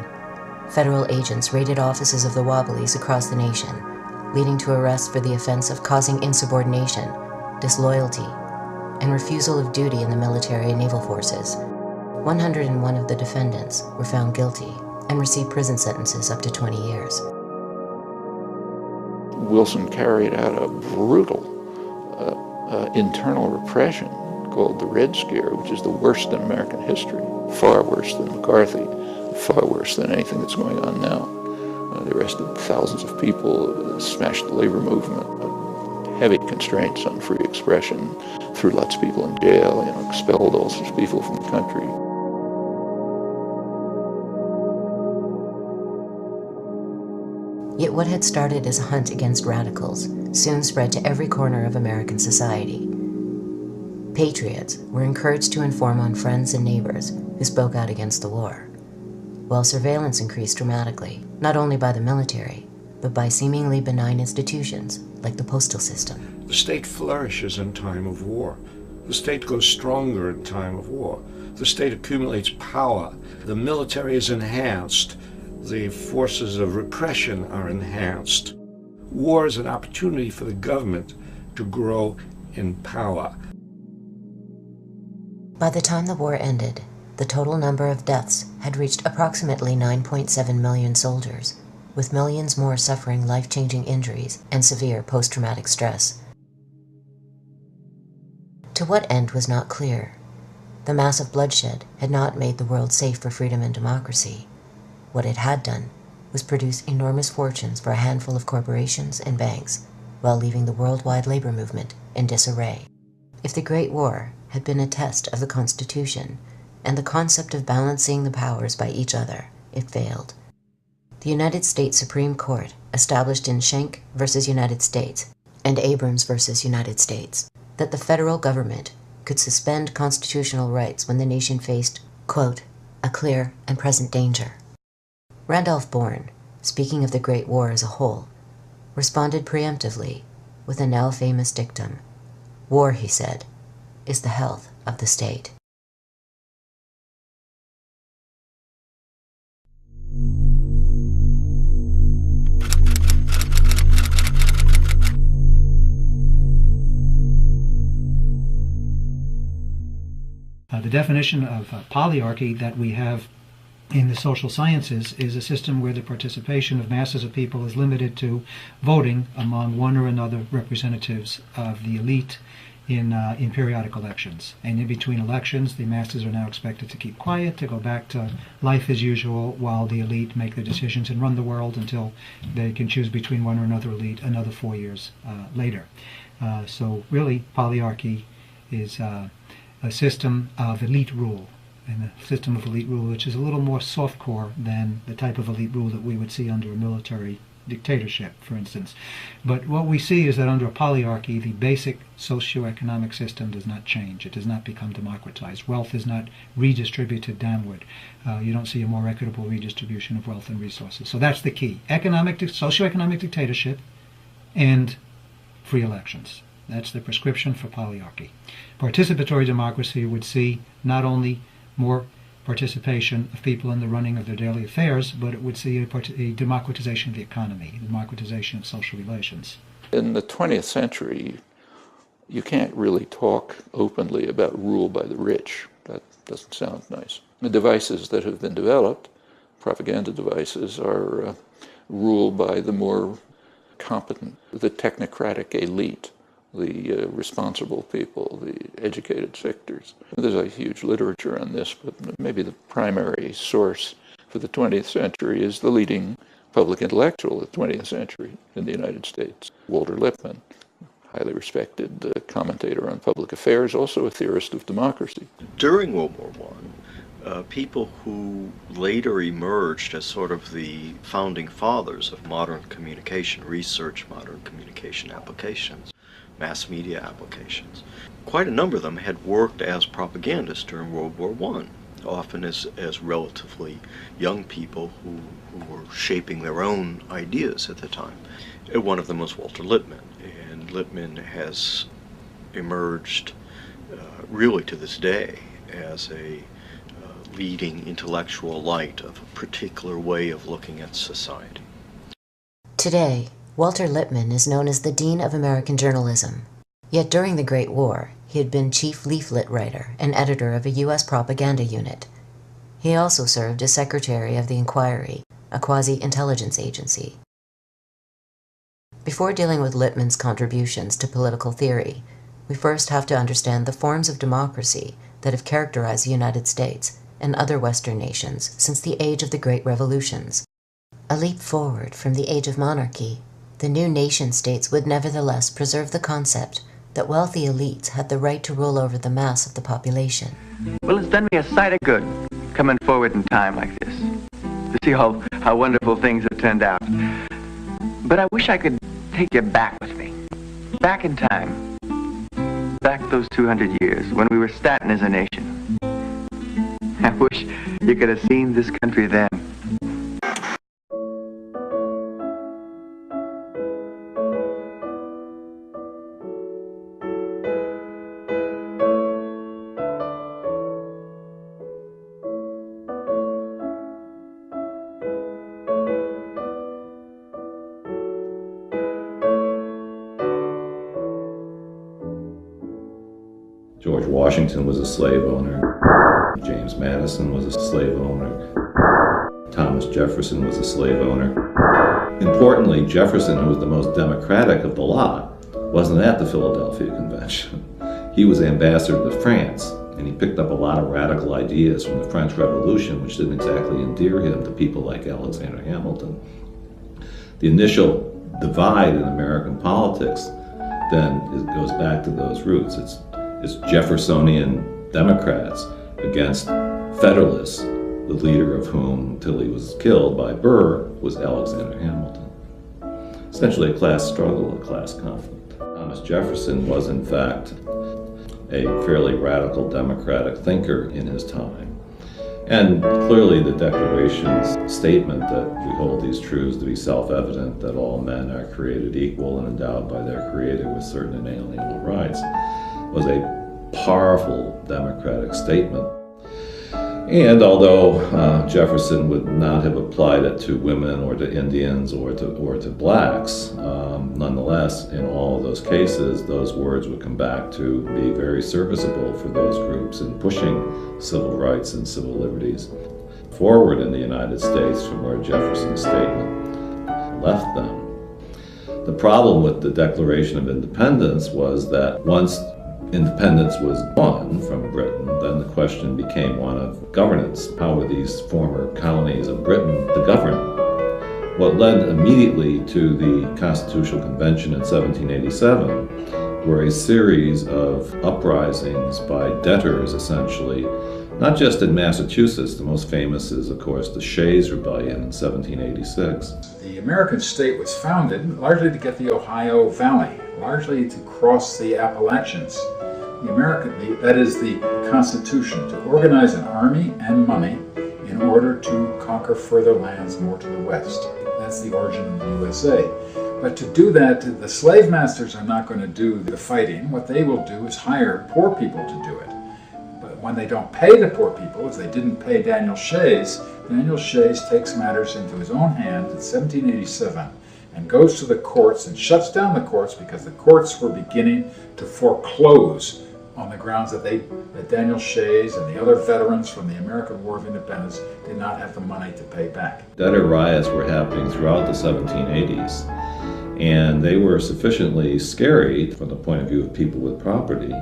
federal agents raided offices of the Wobblies across the nation, leading to arrests for the offense of causing insubordination, disloyalty, and refusal of duty in the military and naval forces. 101 of the defendants were found guilty and received prison sentences up to 20 years. Wilson carried out a brutal internal repression called the Red Scare, which is the worst in American history, far worse than McCarthy, far worse than anything that's going on now. They arrested thousands of people, smashed the labor movement, heavy constraints on free expression, threw lots of people in jail, expelled all sorts of people from the country. Yet what had started as a hunt against radicals soon spread to every corner of American society. Patriots were encouraged to inform on friends and neighbors who spoke out against the war, while surveillance increased dramatically, not only by the military, but by seemingly benign institutions like the postal system. The state flourishes in time of war. The state goes stronger in time of war. The state accumulates power. The military is enhanced. The forces of repression are enhanced. War is an opportunity for the government to grow in power. By the time the war ended, the total number of deaths had reached approximately 9.7 million soldiers, with millions more suffering life-changing injuries and severe post-traumatic stress. To what end was not clear. The massive bloodshed had not made the world safe for freedom and democracy. What it had done was produce enormous fortunes for a handful of corporations and banks, while leaving the worldwide labor movement in disarray. If the Great War had been a test of the Constitution and the concept of balancing the powers by each other, it failed. The United States Supreme Court, established in Schenck versus United States and Abrams versus United States, that the federal government could suspend constitutional rights when the nation faced, quote, a clear and present danger. Randolph Bourne, speaking of the Great War as a whole, responded preemptively with a now famous dictum. War, he said, is the health of the state. The definition of polyarchy that we have in the social sciences is a system where the participation of masses of people is limited to voting among one or another representatives of the elite in periodic elections. And in between elections, the masses are now expected to keep quiet, to go back to life as usual, while the elite make the decisions and run the world until they can choose between one or another elite another 4 years later. So really, polyarchy is a system of elite rule, and a system of elite rule which is a little more softcore than the type of elite rule that we would see under a military dictatorship, for instance. But what we see is that under a polyarchy, the basic socioeconomic system does not change. It does not become democratized. Wealth is not redistributed downward. You don't see a more equitable redistribution of wealth and resources. So that's the key. Socioeconomic dictatorship and free elections. That's the prescription for polyarchy. Participatory democracy would see not only more participation of people in the running of their daily affairs, but it would see a democratization of the economy, a democratization of social relations. In the 20th century, you can't really talk openly about rule by the rich. That doesn't sound nice. The devices that have been developed, propaganda devices, are ruled by the more competent, the technocratic elite, the responsible people, the educated sectors. There's a huge literature on this, but maybe the primary source for the 20th century is the leading public intellectual of the 20th century in the United States, Walter Lippmann, highly respected commentator on public affairs, also a theorist of democracy. During World War I, people who later emerged as sort of the founding fathers of modern communication research, modern communication applications, mass media applications. Quite a number of them had worked as propagandists during World War I, often as relatively young people who were shaping their own ideas at the time. One of them was Walter Lippmann, and Lippmann has emerged really to this day as a leading intellectual light of a particular way of looking at society. Today, Walter Lippmann is known as the Dean of American Journalism. Yet during the Great War, he had been chief leaflet writer and editor of a U.S. propaganda unit. He also served as Secretary of the Inquiry, a quasi-intelligence agency. Before dealing with Lippmann's contributions to political theory, we first have to understand the forms of democracy that have characterized the United States and other Western nations since the age of the Great Revolutions. A leap forward from the age of monarchy, the new nation-states would nevertheless preserve the concept that wealthy elites had the right to rule over the mass of the population. Well, it's done me a sight of good coming forward in time like this, to see how wonderful things have turned out. But I wish I could take you back with me, back in time, back those 200 years when we were starting as a nation. I wish you could have seen this country then. George Washington was a slave owner. James Madison was a slave owner. Thomas Jefferson was a slave owner. Importantly, Jefferson, who was the most democratic of the lot, wasn't at the Philadelphia Convention. He was ambassador to France, and he picked up a lot of radical ideas from the French Revolution, which didn't exactly endear him to people like Alexander Hamilton. The initial divide in American politics then goes back to those roots. It's Jeffersonian Democrats against Federalists, the leader of whom, until he was killed by Burr, was Alexander Hamilton. Essentially a class struggle, a class conflict. Thomas Jefferson was, in fact, a fairly radical democratic thinker in his time. And clearly the Declaration's statement that we hold these truths to be self-evident, that all men are created equal and endowed by their Creator with certain inalienable rights, was a powerful democratic statement. And although Jefferson would not have applied it to women or to Indians or to blacks, nonetheless, in all of those cases, those words would come back to be very serviceable for those groups in pushing civil rights and civil liberties forward in the United States from where Jefferson's statement left them. The problem with the Declaration of Independence was that once independence was won from Britain, then the question became one of governance. How were these former colonies of Britain to govern? What led immediately to the Constitutional Convention in 1787 were a series of uprisings by debtors, essentially, not just in Massachusetts. The most famous is, of course, the Shays Rebellion in 1786. The American state was founded largely to get the Ohio Valley, largely to cross the Appalachians. That is the Constitution, to organize an army and money in order to conquer further lands more to the west. That's the origin of the USA. But to do that, the slave masters are not going to do the fighting. What they will do is hire poor people to do it. But when they don't pay the poor people, as they didn't pay Daniel Shays takes matters into his own hands in 1787 and goes to the courts and shuts down the courts because the courts were beginning to foreclose on the grounds that Daniel Shays and the other veterans from the American War of Independence did not have the money to pay back. Debtor riots were happening throughout the 1780s, and they were sufficiently scary from the point of view of people with property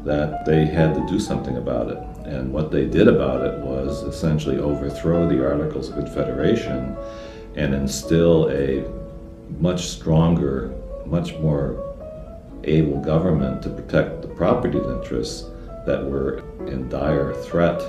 that they had to do something about it. And what they did about it was essentially overthrow the Articles of Confederation and instill a much stronger, much more able government to protect the property interests that were in dire threat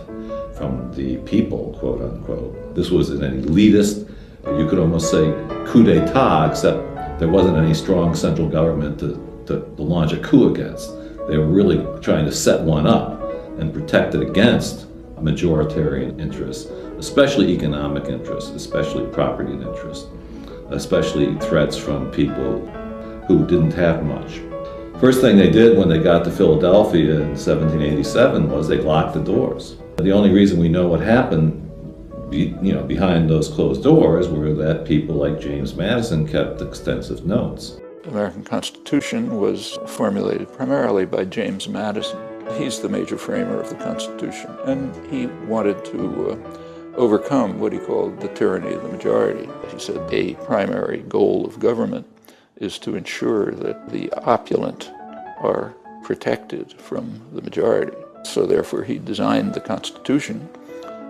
from the people, quote unquote. This was an elitist, you could almost say coup d'etat, except there wasn't any strong central government to launch a coup against. They were really trying to set one up and protect it against majoritarian interests, especially economic interests, especially property interests, especially threats from people who didn't have much. First thing they did when they got to Philadelphia in 1787 was they locked the doors. The only reason we know what happened behind those closed doors were that people like James Madison kept extensive notes. The American Constitution was formulated primarily by James Madison. He's the major framer of the Constitution, and he wanted to overcome what he called the tyranny of the majority. He said a primary goal of government is to ensure that the opulent are protected from the majority. So therefore he designed the Constitution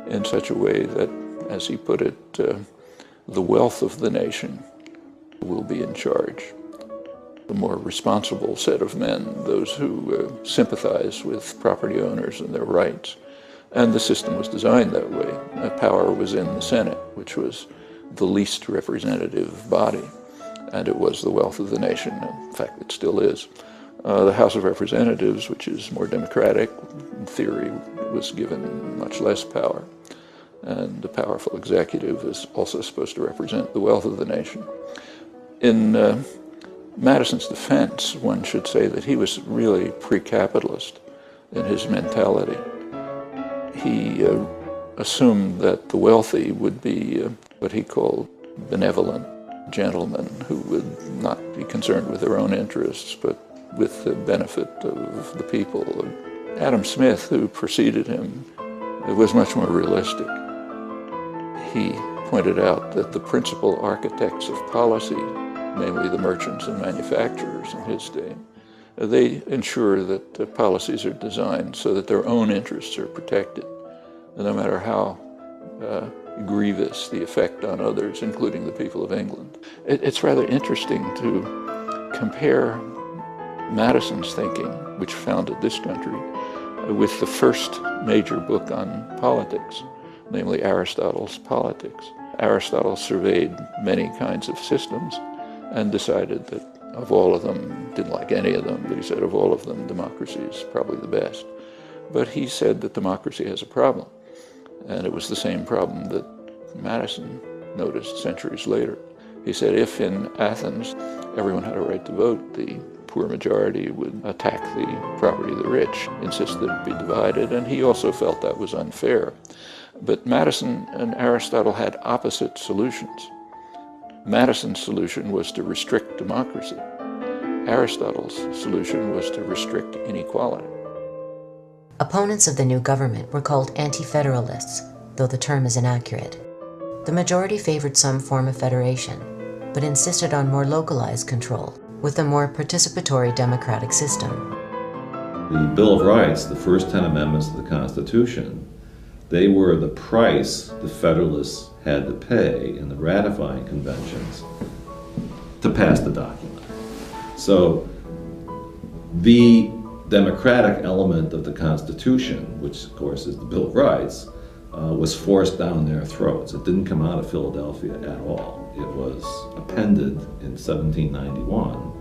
in such a way that, as he put it, the wealth of the nation will be in charge. The more responsible set of men, those who sympathize with property owners and their rights. And the system was designed that way. Power was in the Senate, which was the least representative body, and it was the wealth of the nation. In fact, it still is. The House of Representatives, which is more democratic, in theory, was given much less power. And the powerful executive is also supposed to represent the wealth of the nation. In Madison's defense, one should say that he was really pre-capitalist in his mentality. He assumed that the wealthy would be what he called benevolent gentlemen who would not be concerned with their own interests, but with the benefit of the people. Adam Smith, who preceded him, was much more realistic. He pointed out that the principal architects of policy, namely the merchants and manufacturers in his day, they ensure that policies are designed so that their own interests are protected, no matter how grievous the effect on others, including the people of England. It's rather interesting to compare Madison's thinking, which founded this country, with the first major book on politics, namely Aristotle's Politics. Aristotle surveyed many kinds of systems and decided that of all of them, didn't like any of them, but he said of all of them, democracy is probably the best. But he said that democracy has a problem, and it was the same problem that Madison noticed centuries later. He said if in Athens everyone had a right to vote, the poor majority would attack the property of the rich, insist that it be divided, and he also felt that was unfair. But Madison and Aristotle had opposite solutions. Madison's solution was to restrict democracy. Aristotle's solution was to restrict inequality. Opponents of the new government were called anti-federalists, though the term is inaccurate. The majority favored some form of federation, but insisted on more localized control, with a more participatory democratic system. The Bill of Rights, the first 10 amendments to the Constitution, they were the price the Federalists had to pay in the ratifying conventions to pass the document. So the democratic element of the Constitution, which of course is the Bill of Rights, was forced down their throats. It didn't come out of Philadelphia at all. It was appended in 1791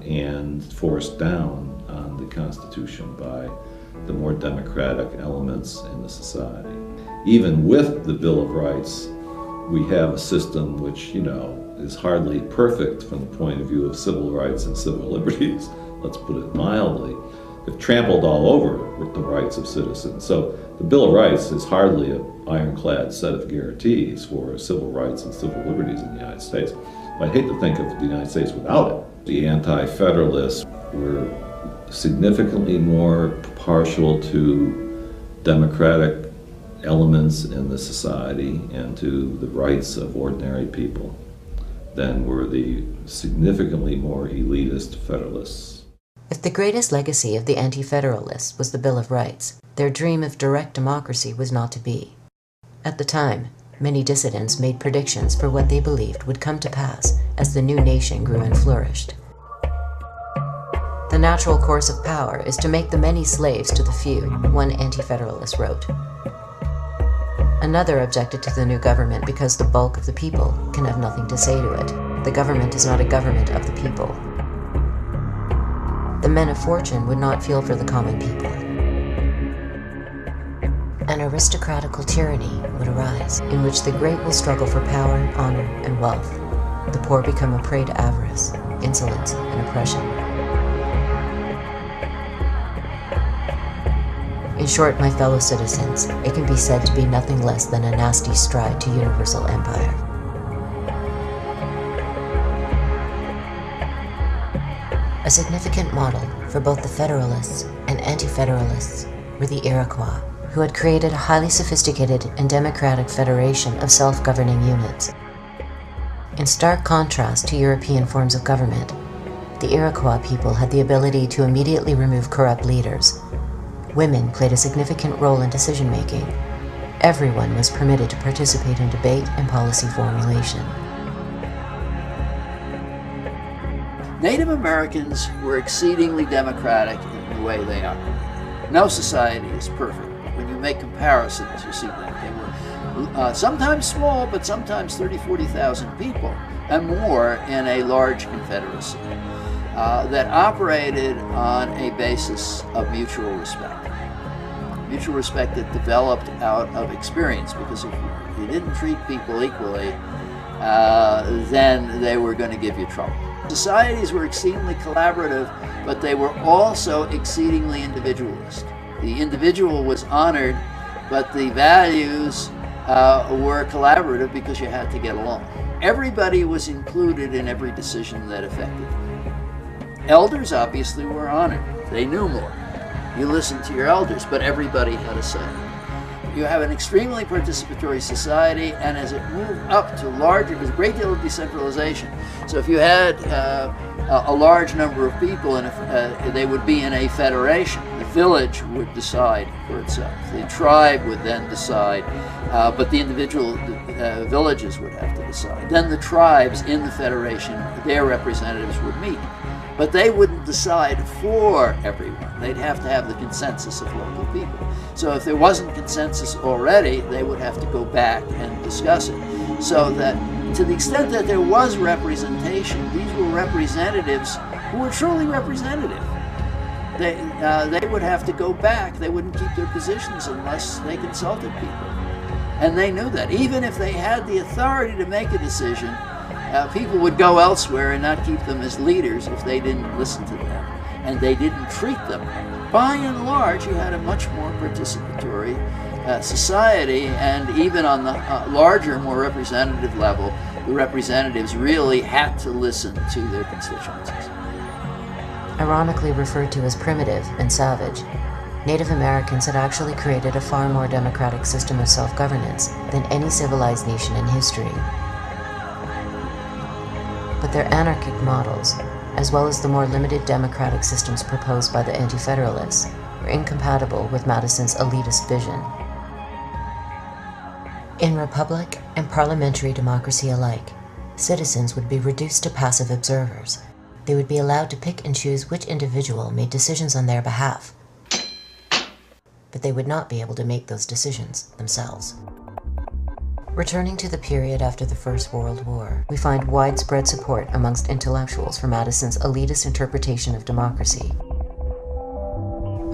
and forced down on the Constitution by the more democratic elements in the society. Even with the Bill of Rights, we have a system which, you know, is hardly perfect from the point of view of civil rights and civil liberties, let's put it mildly. It trampled all over with the rights of citizens. So the Bill of Rights is hardly an ironclad set of guarantees for civil rights and civil liberties in the United States. I'd hate to think of the United States without it. The anti-federalists were significantly more partial to democratic elements in the society and to the rights of ordinary people than were the significantly more elitist Federalists. If the greatest legacy of the anti-federalists was the Bill of Rights, their dream of direct democracy was not to be. At the time, many dissidents made predictions for what they believed would come to pass as the new nation grew and flourished. The natural course of power is to make the many slaves to the few, one anti-federalist wrote. Another objected to the new government because the bulk of the people can have nothing to say to it. The government is not a government of the people. The men of fortune would not feel for the common people. An aristocratical tyranny would arise, in which the great will struggle for power, honor, and wealth. The poor become a prey to avarice, insolence, and oppression. In short, my fellow citizens, it can be said to be nothing less than a nasty stride to universal empire. A significant model for both the Federalists and anti-federalists were the Iroquois, who had created a highly sophisticated and democratic federation of self-governing units. In stark contrast to European forms of government, the Iroquois people had the ability to immediately remove corrupt leaders. Women played a significant role in decision-making. Everyone was permitted to participate in debate and policy formulation. Native Americans were exceedingly democratic in the way they operate. No society is perfect. When you make comparisons, you see that. They were sometimes small, but sometimes 30,000, 40,000 people and more in a large confederacy that operated on a basis of mutual respect. Mutual respect that developed out of experience, because if you didn't treat people equally, then they were going to give you trouble. Societies were exceedingly collaborative, but they were also exceedingly individualist. The individual was honored, but the values were collaborative because you had to get along. Everybody was included in every decision that affected them. Elders obviously were honored. They knew more. You listened to your elders, but everybody had a say. You have an extremely participatory society, and as it moved up to larger, there's a great deal of decentralization. So if you had a large number of people, and they would be in a federation, the village would decide for itself. The tribe would then decide, but the individual villages would have to decide. Then the tribes in the federation, their representatives would meet. But they wouldn't decide for everyone. They'd have to have the consensus of local people. So if there wasn't consensus already, they would have to go back and discuss it. So that to the extent that there was representation, these were representatives who were truly representative. They would have to go back. They wouldn't keep their positions unless they consulted people. And they knew that. Even if they had the authority to make a decision, people would go elsewhere and not keep them as leaders if they didn't listen to them and they didn't treat them. By and large, you had a much more participatory society, and even on the larger, more representative level, the representatives really had to listen to their constituencies. Ironically referred to as primitive and savage, Native Americans had actually created a far more democratic system of self-governance than any civilized nation in history. But their anarchic models, as well as the more limited democratic systems proposed by the Anti-Federalists, were incompatible with Madison's elitist vision. In republic and parliamentary democracy alike, citizens would be reduced to passive observers. They would be allowed to pick and choose which individual made decisions on their behalf, but they would not be able to make those decisions themselves. Returning to the period after the First World War, we find widespread support amongst intellectuals for Madison's elitist interpretation of democracy.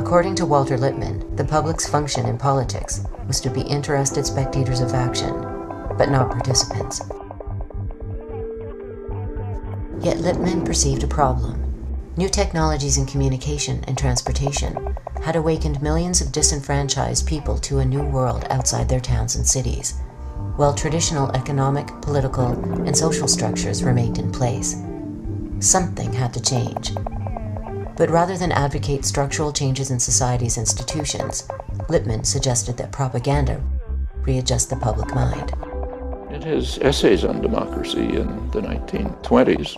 According to Walter Lippmann, the public's function in politics was to be interested spectators of action, but not participants. Yet Lippmann perceived a problem. New technologies in communication and transportation had awakened millions of disenfranchised people to a new world outside their towns and cities, while traditional economic, political, and social structures remained in place. Something had to change. But rather than advocate structural changes in society's institutions, Lippmann suggested that propaganda readjust the public mind. In his essays on democracy in the 1920s,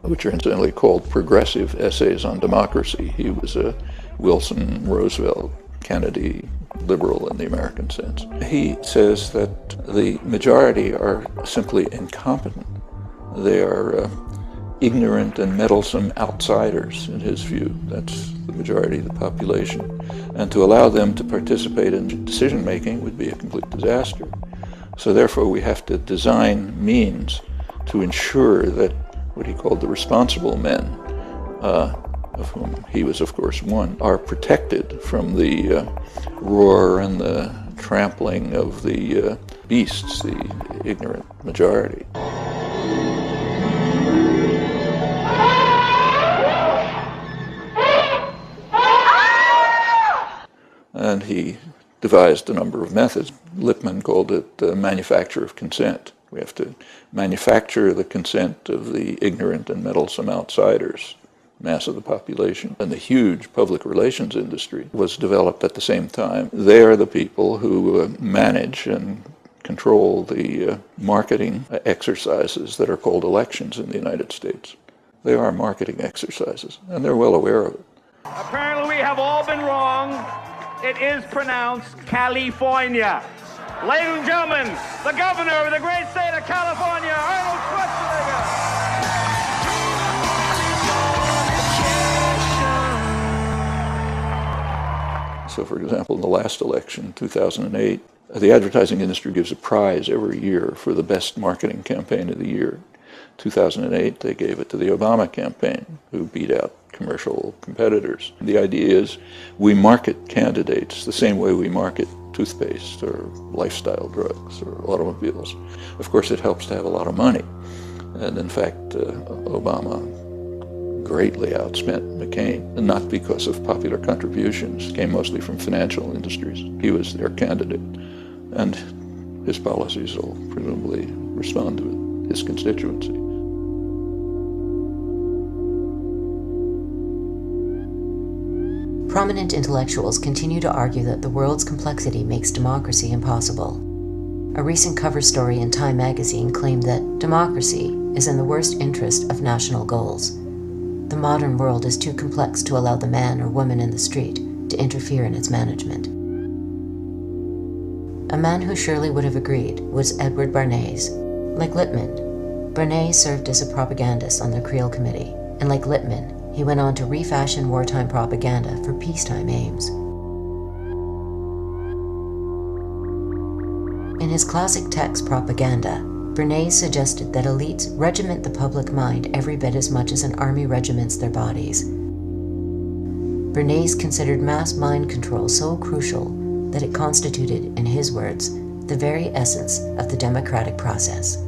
which are incidentally called progressive essays on democracy, he was a Wilson, Roosevelt, Kennedy liberal in the American sense. He says that the majority are simply incompetent. They are ignorant and meddlesome outsiders, in his view. That's the majority of the population. And to allow them to participate in decision-making would be a complete disaster. So therefore we have to design means to ensure that what he called the responsible men, of whom he was of course one, are protected from the roar and the trampling of the beasts, the ignorant majority. And he devised a number of methods. Lippmann called it the manufacture of consent. We have to manufacture the consent of the ignorant and meddlesome outsiders mass of the population, and the huge public relations industry was developed at the same time. They are the people who manage and control the marketing exercises that are called elections in the United States. They are marketing exercises, and they're well aware of it. Apparently we have all been wrong. It is pronounced California. Ladies and gentlemen, the governor of the great state of California, Arnold Schwarzenegger. So, for example, in the last election, 2008, the advertising industry gives a prize every year for the best marketing campaign of the year. 2008, they gave it to the Obama campaign, who beat out commercial competitors. The idea is we market candidates the same way we market toothpaste or lifestyle drugs or automobiles. Of course, it helps to have a lot of money. And in fact, Obama greatly outspent McCain, and not because of popular contributions. It came mostly from financial industries. He was their candidate, and his policies will presumably respond to his constituency. Prominent intellectuals continue to argue that the world's complexity makes democracy impossible. A recent cover story in Time magazine claimed that democracy is in the worst interest of national goals. The modern world is too complex to allow the man or woman in the street to interfere in its management. A man who surely would have agreed was Edward Bernays. Like Lippmann, Bernays served as a propagandist on the Creel Committee, and like Lippmann, he went on to refashion wartime propaganda for peacetime aims. In his classic text Propaganda, Bernays suggested that elites regiment the public mind every bit as much as an army regiments their bodies. Bernays considered mass mind control so crucial that it constituted, in his words, the very essence of the democratic process.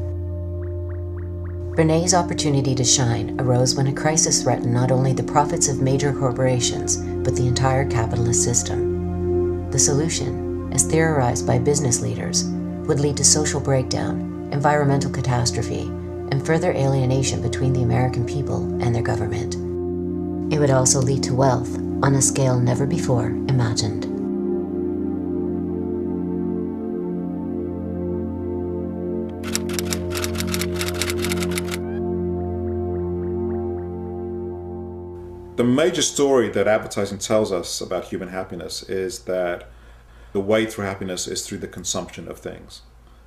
Bernays' opportunity to shine arose when a crisis threatened not only the profits of major corporations, but the entire capitalist system. The solution, as theorized by business leaders, would lead to social breakdown, environmental catastrophe, and further alienation between the American people and their government. It would also lead to wealth on a scale never before imagined. The major story that advertising tells us about human happiness is that the way through happiness is through the consumption of things.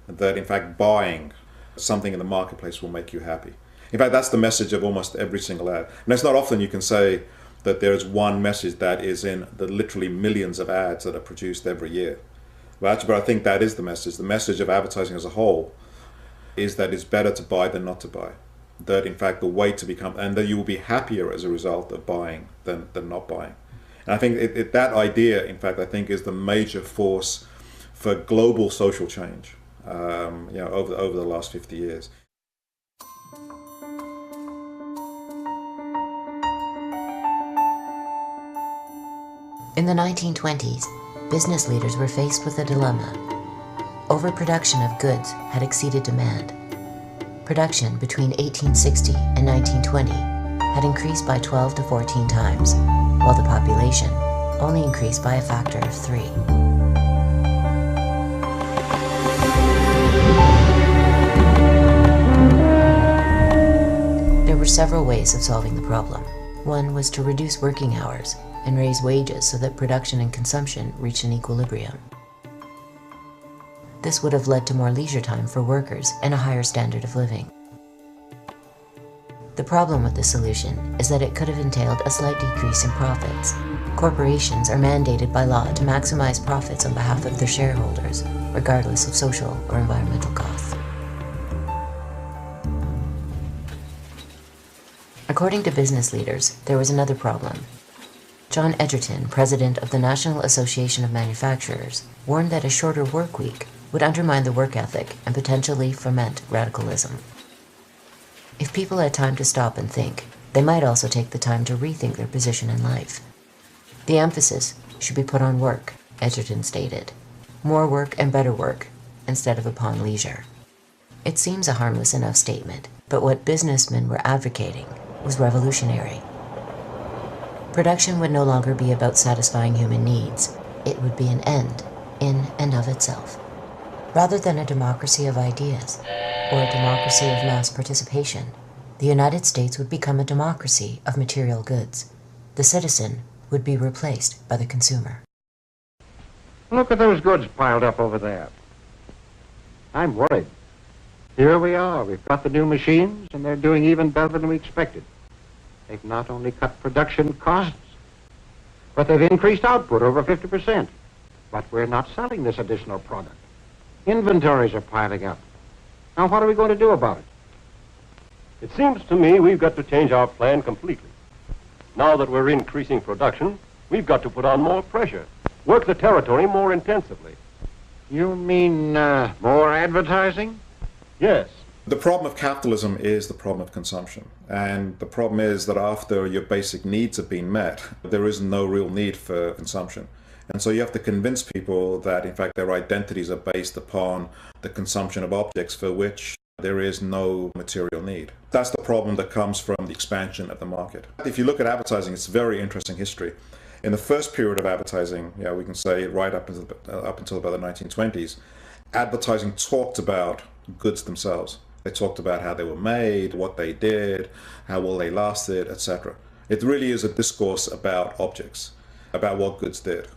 And that, in fact, buying something in the marketplace will make you happy. In fact, that's the message of almost every single ad. And it's not often you can say that there is one message that is in the literally millions of ads that are produced every year. But I think that is the message. The message of advertising as a whole is that it's better to buy than not to buy. That, in fact, the way to become, and that you will be happier as a result of buying than not buying. And I think that idea, in fact, I think is the major force for global social change. Over the last 50 years. In the 1920s, business leaders were faced with a dilemma. Overproduction of goods had exceeded demand. Production between 1860 and 1920 had increased by 12 to 14 times, while the population only increased by a factor of 3. There were several ways of solving the problem. One was to reduce working hours and raise wages so that production and consumption reached an equilibrium. This would have led to more leisure time for workers and a higher standard of living. The problem with this solution is that it could have entailed a slight decrease in profits. Corporations are mandated by law to maximize profits on behalf of their shareholders, regardless of social or environmental costs. According to business leaders, there was another problem. John Edgerton, president of the National Association of Manufacturers, warned that a shorter work week would undermine the work ethic and potentially foment radicalism. If people had time to stop and think, they might also take the time to rethink their position in life. The emphasis should be put on work, Edgerton stated. More work and better work, instead of upon leisure. It seems a harmless enough statement, but what businessmen were advocating was revolutionary. Production would no longer be about satisfying human needs. It would be an end in and of itself. Rather than a democracy of ideas, or a democracy of mass participation, the United States would become a democracy of material goods. The citizen would be replaced by the consumer. Look at those goods piled up over there. I'm worried. Here we are. We've got the new machines, and they're doing even better than we expected. They've not only cut production costs, but they've increased output over 50%. But we're not selling this additional product. Inventories are piling up. Now, what are we going to do about it? It seems to me we've got to change our plan completely. Now that we're increasing production, we've got to put on more pressure, work the territory more intensively. You mean more advertising? Yes. The problem of capitalism is the problem of consumption. And the problem is that after your basic needs have been met, there is no real need for consumption. And so you have to convince people that, in fact, their identities are based upon the consumption of objects for which there is no material need. That's the problem that comes from the expansion of the market. If you look at advertising, it's a very interesting history. In the first period of advertising, we can say right up until about the 1920s, advertising talked about goods themselves. They talked about how they were made, what they did, how well they lasted, etc. It really is a discourse about objects, about what goods did.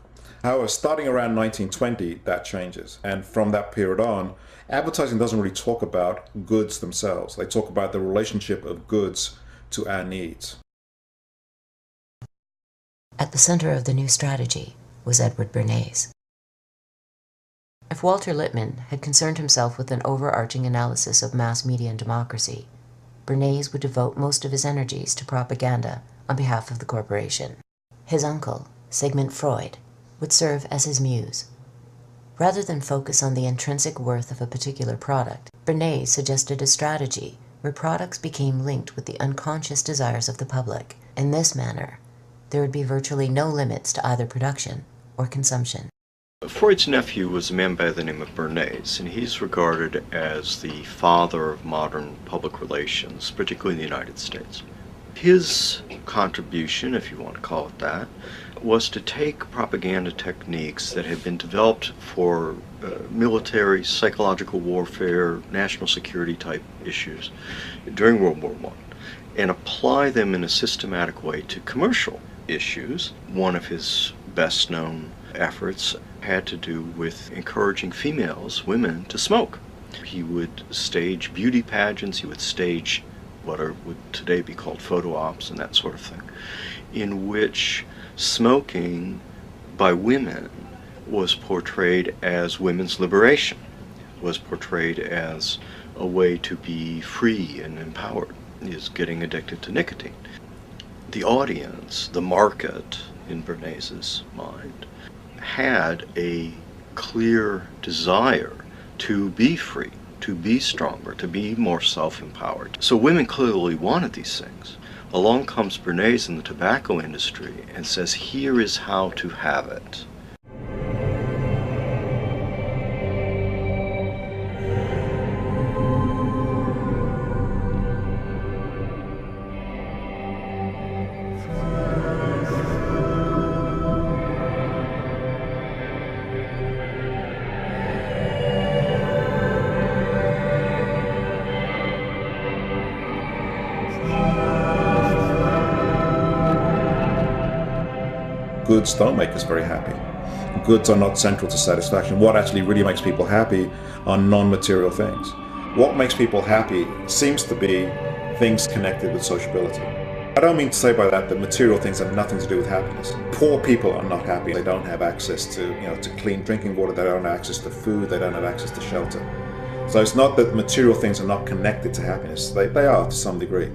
However, starting around 1920, that changes. And from that period on, advertising doesn't really talk about goods themselves. They talk about the relationship of goods to our needs. At the center of the new strategy was Edward Bernays. If Walter Lippmann had concerned himself with an overarching analysis of mass media and democracy, Bernays would devote most of his energies to propaganda on behalf of the corporation. His uncle, Sigmund Freud, would serve as his muse. Rather than focus on the intrinsic worth of a particular product, Bernays suggested a strategy where products became linked with the unconscious desires of the public. In this manner, there would be virtually no limits to either production or consumption. Freud's nephew was a man by the name of Bernays, and he's regarded as the father of modern public relations, particularly in the United States. His contribution, if you want to call it that, was to take propaganda techniques that had been developed for military, psychological warfare, national security type issues during World War I, and apply them in a systematic way to commercial issues. One of his best known efforts had to do with encouraging women, to smoke. He would stage beauty pageants, he would stage what would today be called photo ops and that sort of thing, in which smoking by women was portrayed as women's liberation, was portrayed as a way to be free and empowered, is getting addicted to nicotine. The audience, the market, in Bernays' mind, had a clear desire to be free, to be stronger, to be more self-empowered. So women clearly wanted these things. Along comes Bernays in the tobacco industry and says, here is how to have it. Goods don't make us very happy. Goods are not central to satisfaction. What actually really makes people happy are non-material things. What makes people happy seems to be things connected with sociability. I don't mean to say by that material things have nothing to do with happiness. Poor people are not happy. They don't have access to clean drinking water. They don't have access to food. They don't have access to shelter. So it's not that material things are not connected to happiness. They are to some degree.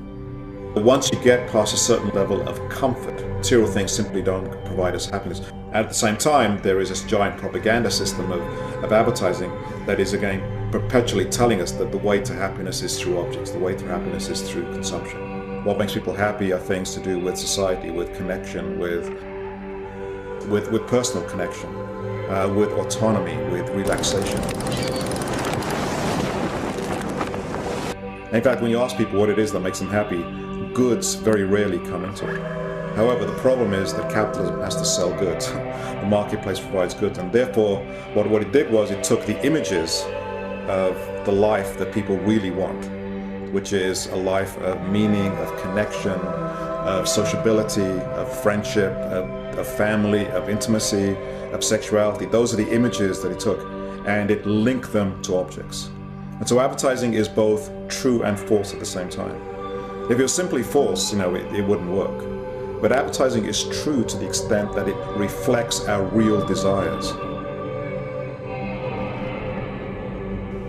But once you get past a certain level of comfort, material things simply don't provide us happiness. At the same time, there is this giant propaganda system of advertising that is, again, perpetually telling us that the way to happiness is through objects, the way to happiness is through consumption. What makes people happy are things to do with society, with connection, with personal connection, with autonomy, with relaxation. In fact, when you ask people what it is that makes them happy, goods very rarely come into it. However, the problem is that capitalism has to sell goods. The marketplace provides goods, and therefore what it did was it took the images of the life that people really want, which is a life of meaning, of connection, of sociability, of friendship, of family, of intimacy, of sexuality. Those are the images that it took, and it linked them to objects. And so advertising is both true and false at the same time. If it was simply false, it wouldn't work. But advertising is true to the extent that it reflects our real desires.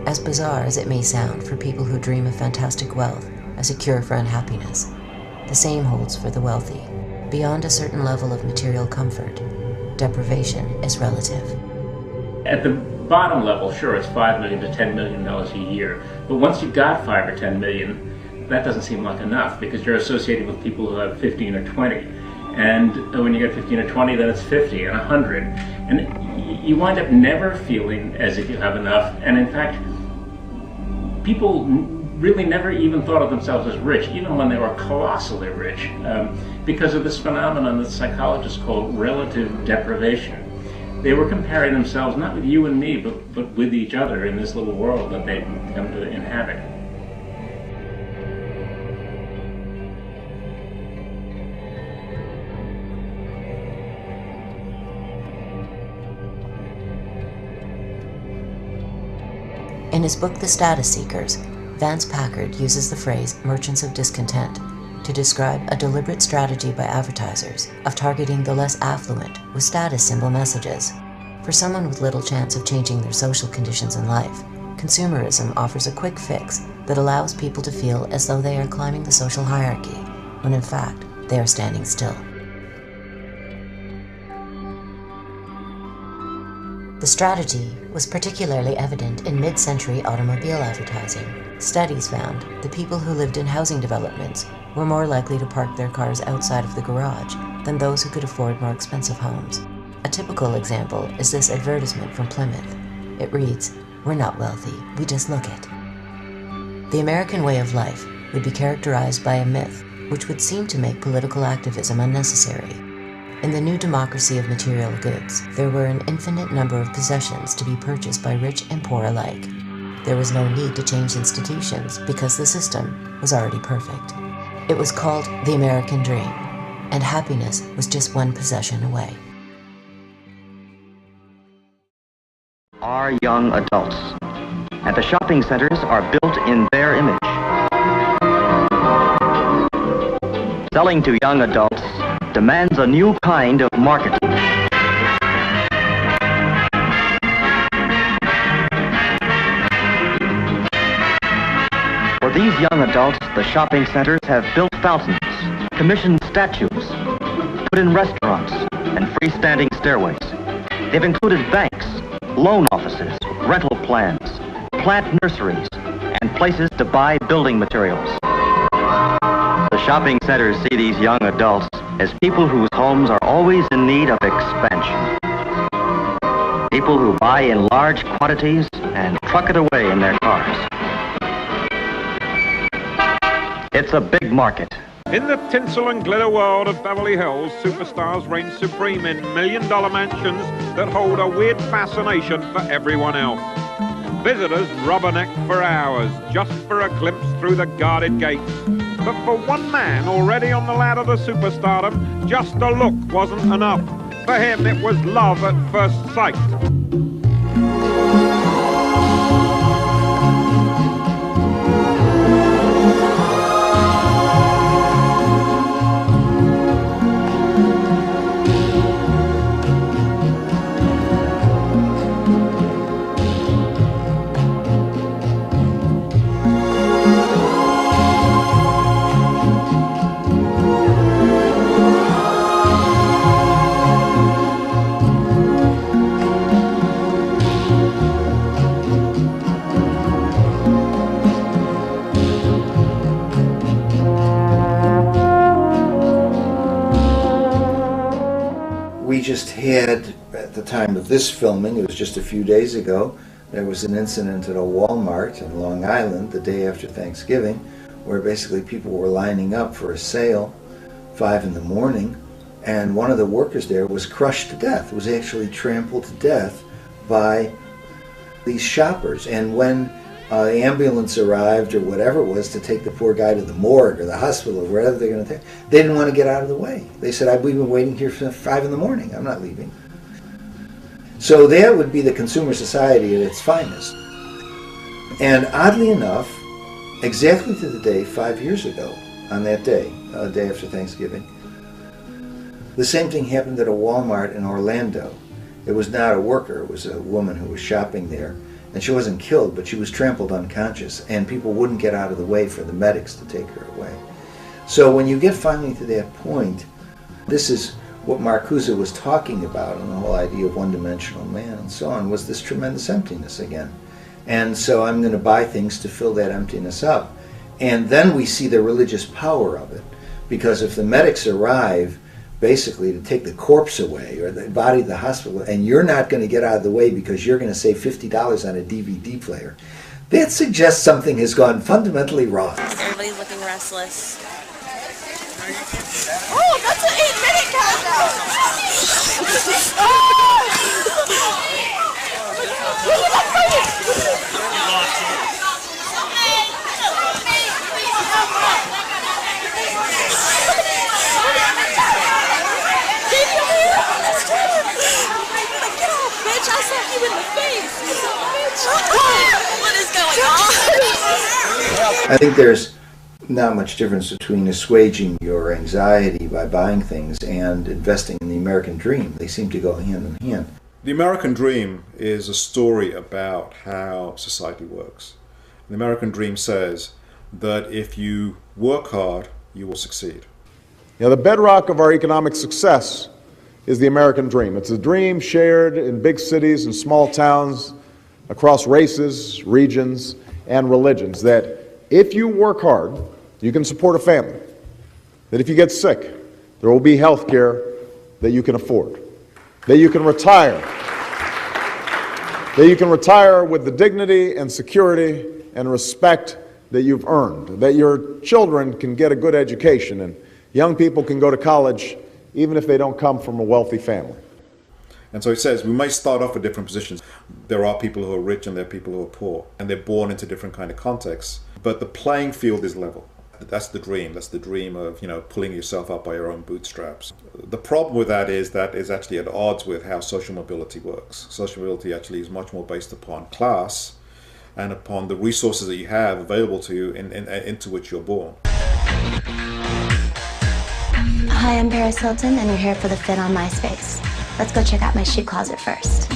As bizarre as it may sound for people who dream of fantastic wealth as a cure for unhappiness, the same holds for the wealthy. Beyond a certain level of material comfort, deprivation is relative. At the bottom level, sure, it's $5 million to $10 million a year. But once you've got 5 or 10 million, that doesn't seem like enough, because you're associated with people who have 15 or 20. And when you get 15 or 20, then it's 50 and 100. And you wind up never feeling as if you have enough. And in fact, people really never even thought of themselves as rich, even when they were colossally rich, because of this phenomenon that psychologists call relative deprivation. They were comparing themselves not with you and me, but with each other in this little world that they'd come to inhabit. In his book, The Status Seekers, Vance Packard uses the phrase merchants of discontent to describe a deliberate strategy by advertisers of targeting the less affluent with status symbol messages. For someone with little chance of changing their social conditions in life, consumerism offers a quick fix that allows people to feel as though they are climbing the social hierarchy, when in fact, they are standing still. The strategy was particularly evident in mid-century automobile advertising. Studies found the people who lived in housing developments were more likely to park their cars outside of the garage than those who could afford more expensive homes. A typical example is this advertisement from Plymouth. It reads, "We're not wealthy, we just look it." The American way of life would be characterized by a myth which would seem to make political activism unnecessary. In the new democracy of material goods, there were an infinite number of possessions to be purchased by rich and poor alike. There was no need to change institutions because the system was already perfect. It was called the American Dream, and happiness was just one possession away. Our young adults, and the shopping centers are built in their image. Selling to young adults demands a new kind of marketing. For these young adults, the shopping centers have built fountains, commissioned statues, put in restaurants, and freestanding stairways. They've included banks, loan offices, rental plans, plant nurseries, and places to buy building materials. The shopping centers see these young adults as people whose homes are always in need of expansion. People who buy in large quantities and truck it away in their cars. It's a big market. In the tinsel and glitter world of Beverly Hills, superstars reign supreme in million-dollar mansions that hold a weird fascination for everyone else. Visitors rubberneck for hours just for a glimpse through the guarded gates. But for one man already on the ladder to superstardom, just a look wasn't enough. For him, it was love at first sight. Just had, at the time of this filming, it was just a few days ago, there was an incident at a Walmart in Long Island the day after Thanksgiving where basically people were lining up for a sale 5 in the morning, and one of the workers there was crushed to death, was actually trampled to death by these shoppers. And when the ambulance arrived or whatever it was to take the poor guy to the morgue or the hospital or wherever they're going to take, they didn't want to get out of the way. They said, we've been waiting here for 5 in the morning. I'm not leaving. So that would be the consumer society at its finest. And oddly enough, exactly to the day 5 years ago, on that day, day after Thanksgiving, the same thing happened at a Walmart in Orlando. It was not a worker, it was a woman who was shopping there. And she wasn't killed, but she was trampled unconscious, and people wouldn't get out of the way for the medics to take her away. So when you get finally to that point, this is what Marcuse was talking about, and the whole idea of one-dimensional man and so on, was this tremendous emptiness again. And so I'm going to buy things to fill that emptiness up. And then we see the religious power of it, because if the medics arrive basically to take the corpse away or the body to the hospital, and you're not going to get out of the way because you're going to save $50 on a DVD player, that suggests something has gone fundamentally wrong. Everybody's looking restless. Oh, that's an 8-minute countdown! Bitch, I slapped you in the face! What is going on? I think there's not much difference between assuaging your anxiety by buying things and investing in the American dream. They seem to go hand in hand. The American dream is a story about how society works. The American dream says that if you work hard, you will succeed. You know, the bedrock of our economic success is the American dream. It's a dream shared in big cities and small towns across races, regions, and religions, that if you work hard, you can support a family. That if you get sick, there will be health care that you can afford. That you can retire. That you can retire with the dignity and security and respect that you've earned. That your children can get a good education and young people can go to college even if they don't come from a wealthy family. And so it says we may start off with different positions. There are people who are rich and there are people who are poor, and they're born into different kind of contexts. But the playing field is level. That's the dream. That's the dream of, you know, pulling yourself up by your own bootstraps. The problem with that is actually at odds with how social mobility works. Social mobility actually is much more based upon class and upon the resources that you have available to you into which you're born. Hi, I'm Paris Hilton, and you're here for the fit on MySpace. Let's go check out my shoe closet first.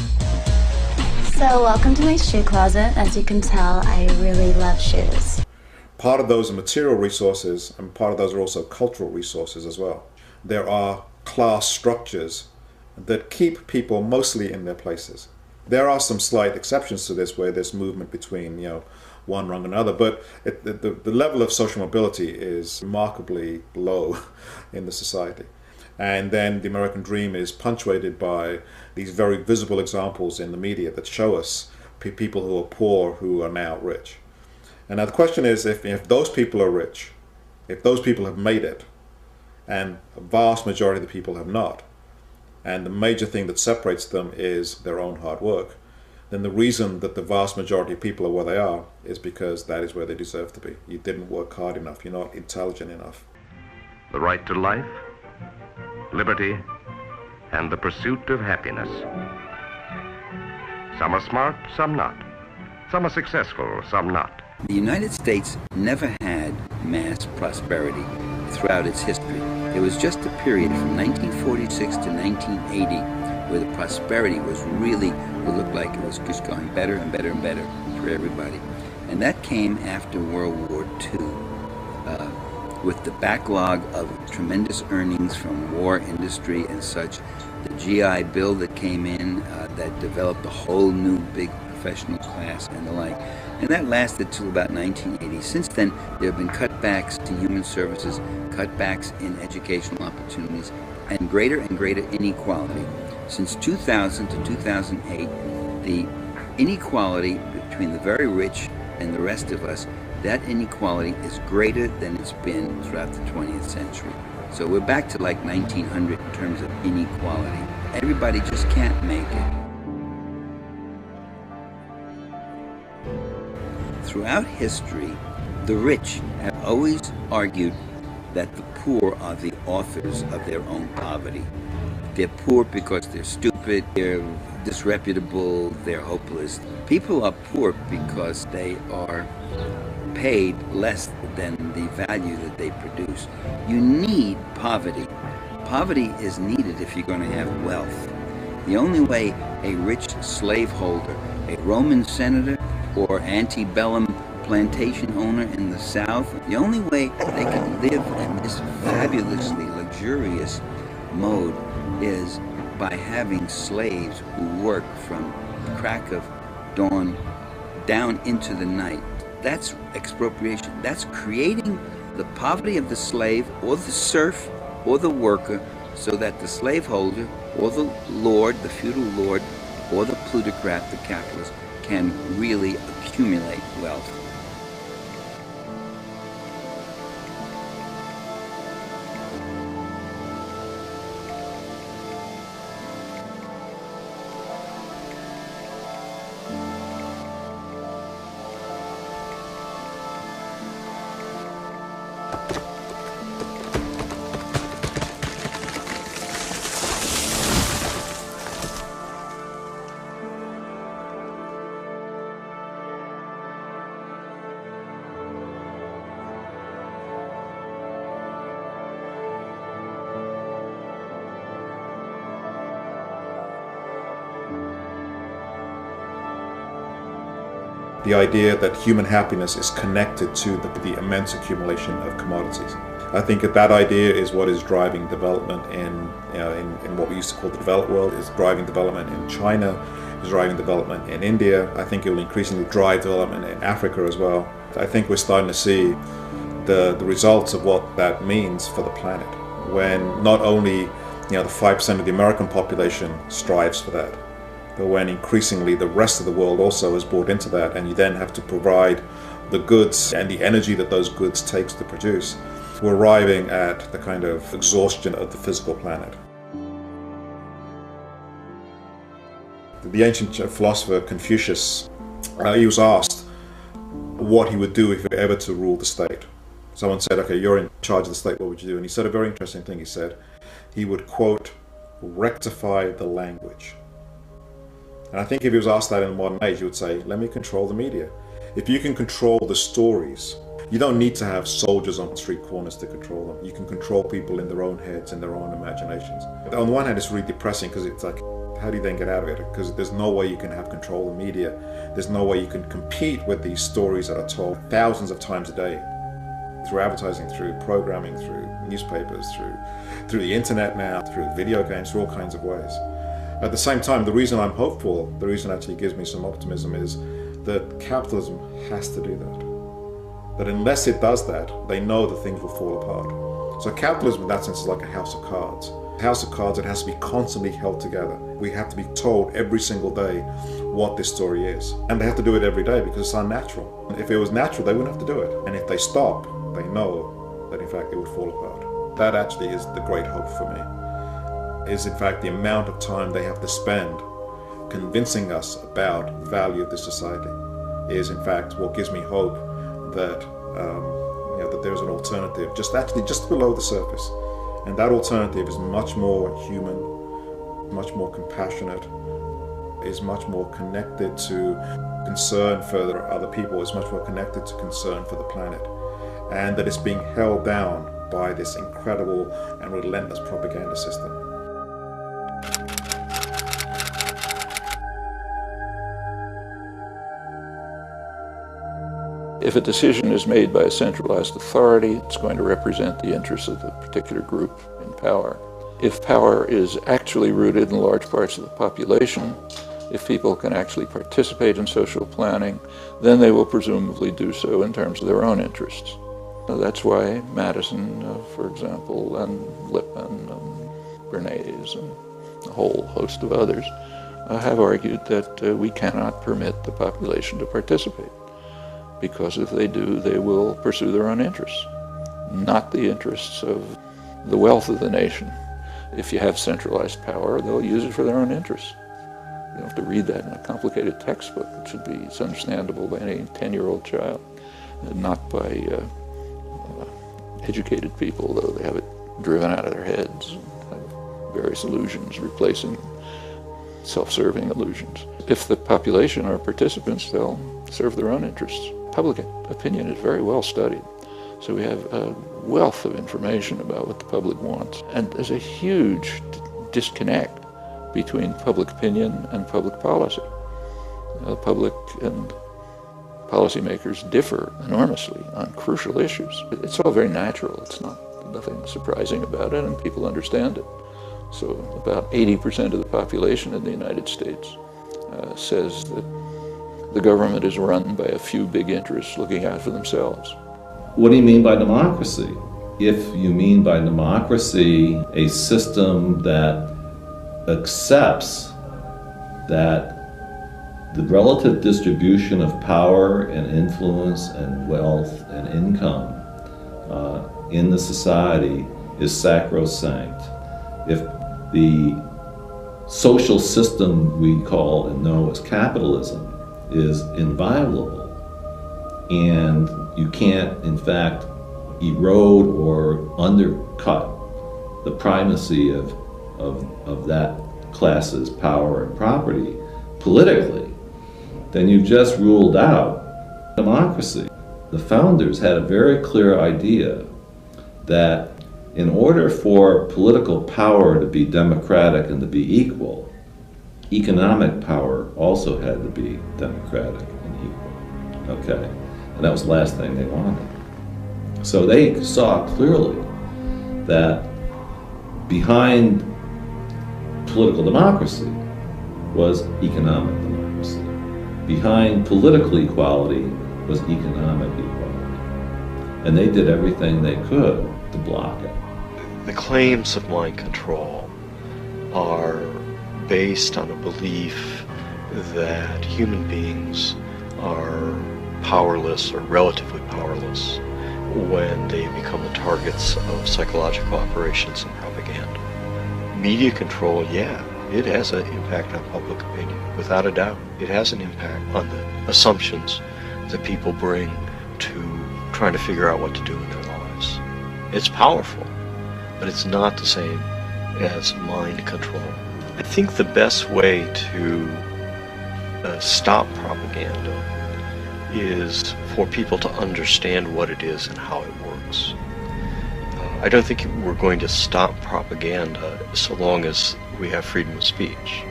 So, welcome to my shoe closet. As you can tell, I really love shoes. Part of those are material resources, and part of those are also cultural resources as well. There are class structures that keep people mostly in their places. There are some slight exceptions to this where there's movement between, you know, one rung and another, but the level of social mobility is remarkably low in the society. And then the American dream is punctuated by these very visible examples in the media that show us people who are poor who are now rich. And now the question is, if those people are rich, if those people have made it, and a vast majority of the people have not, and the major thing that separates them is their own hard work, then the reason that the vast majority of people are where they are is because that is where they deserve to be. You didn't work hard enough. You're not intelligent enough. The right to life, liberty, and the pursuit of happiness. Some are smart, some not. Some are successful, some not. The United States never had mass prosperity throughout its history. It was just a period from 1946 to 1980 where the prosperity was really, it looked like it was just going better and better and better for everybody. And that came after World War II, with the backlog of tremendous earnings from war industry and such. The GI Bill that came in that developed a whole new big professional class and the like. And that lasted till about 1980. Since then, there have been cutbacks to human services, cutbacks in educational opportunities, and greater inequality. Since 2000 to 2008, the inequality between the very rich and the rest of us, that inequality is greater than it's been throughout the 20th century. So we're back to like 1900 in terms of inequality. Everybody just can't make it. Throughout history, the rich have always argued that the poor are the authors of their own poverty. They're poor because they're stupid, they're disreputable, they're hopeless. People are poor because they are paid less than the value that they produce. You need poverty. Poverty is needed if you're going to have wealth. The only way a rich slaveholder, a Roman senator, or antebellum plantation owner in the South, the only way they can live in this fabulously luxurious mode is by having slaves who work from crack of dawn down into the night. That's expropriation. That's creating the poverty of the slave or the serf or the worker so that the slaveholder or the lord, the feudal lord, or the plutocrat, the capitalist, can really accumulate wealth. The idea that human happiness is connected to the immense accumulation of commodities. I think that idea is what is driving development in what we used to call the developed world, is driving development in China, is driving development in India. I think it will increasingly drive development in Africa as well. I think we're starting to see the results of what that means for the planet, when not only the 5% of the American population strives for that, but when increasingly the rest of the world also is bought into that, and you then have to provide the goods and the energy that those goods takes to produce, we're arriving at the kind of exhaustion of the physical planet. The ancient philosopher Confucius, he was asked what he would do if he were ever to rule the state. Someone said, okay, you're in charge of the state, what would you do? And he said a very interesting thing. He said he would, quote, rectify the language. And I think if he was asked that in the modern age, he would say, let me control the media. If you can control the stories, you don't need to have soldiers on street corners to control them. You can control people in their own heads, in their own imaginations. On the one hand, it's really depressing because it's like, how do you then get out of it? Because there's no way you can have control of the media. There's no way you can compete with these stories that are told thousands of times a day through advertising, through programming, through newspapers, through the internet now, through video games, through all kinds of ways. At the same time, the reason I'm hopeful, the reason actually gives me some optimism is that capitalism has to do that. That unless it does that, they know that things will fall apart. So capitalism in that sense is like a house of cards. A house of cards, it has to be constantly held together. We have to be told every single day what this story is. And they have to do it every day because it's unnatural. If it was natural, they wouldn't have to do it. And if they stop, they know that in fact it would fall apart. That actually is the great hope for me. Is in fact the amount of time they have to spend convincing us about the value of this society is in fact what gives me hope that that there's an alternative just below the surface, and that alternative is much more human, much more compassionate, is much more connected to concern for other people, is much more connected to concern for the planet, and that it's being held down by this incredible and relentless propaganda system. If a decision is made by a centralized authority, it's going to represent the interests of the particular group in power. If power is actually rooted in large parts of the population, if people can actually participate in social planning, then they will presumably do so in terms of their own interests. That's why Madison, for example, and Lippmann, and Bernays, and a whole host of others have argued that we cannot permit the population to participate, because if they do, they will pursue their own interests, not the interests of the wealth of the nation. If you have centralized power, they'll use it for their own interests. You don't have to read that in a complicated textbook. It's understandable by any 10-year-old child, and not by educated people, though they have it driven out of their heads, various illusions replacing self-serving illusions. If the population are participants, they'll serve their own interests. Public opinion is very well studied, so we have a wealth of information about what the public wants. And there's a huge disconnect between public opinion and public policy. The public and policymakers differ enormously on crucial issues. It's all very natural. It's nothing surprising about it, and people understand it. So about 80% of the population in the United States says that the government is run by a few big interests looking out for themselves. What do you mean by democracy? If you mean by democracy a system that accepts that the relative distribution of power and influence and wealth and income in the society is sacrosanct. If the social system we call and know as capitalism is inviolable, and you can't, in fact, erode or undercut the primacy of that class's power and property politically, then you've just ruled out democracy. The founders had a very clear idea that in order for political power to be democratic and to be equal, economic power also had to be democratic and equal. Okay? And that was the last thing they wanted. So they saw clearly that behind political democracy was economic democracy. Behind political equality was economic equality. And they did everything they could to block it. The claims of mind control are based on a belief that human beings are powerless or relatively powerless when they become the targets of psychological operations and propaganda. Media control, yeah, it has an impact on public opinion, without a doubt. It has an impact on the assumptions that people bring to trying to figure out what to do in their lives. It's powerful, but it's not the same as mind control. I think the best way to stop propaganda is for people to understand what it is and how it works. I don't think we're going to stop propaganda so long as we have freedom of speech.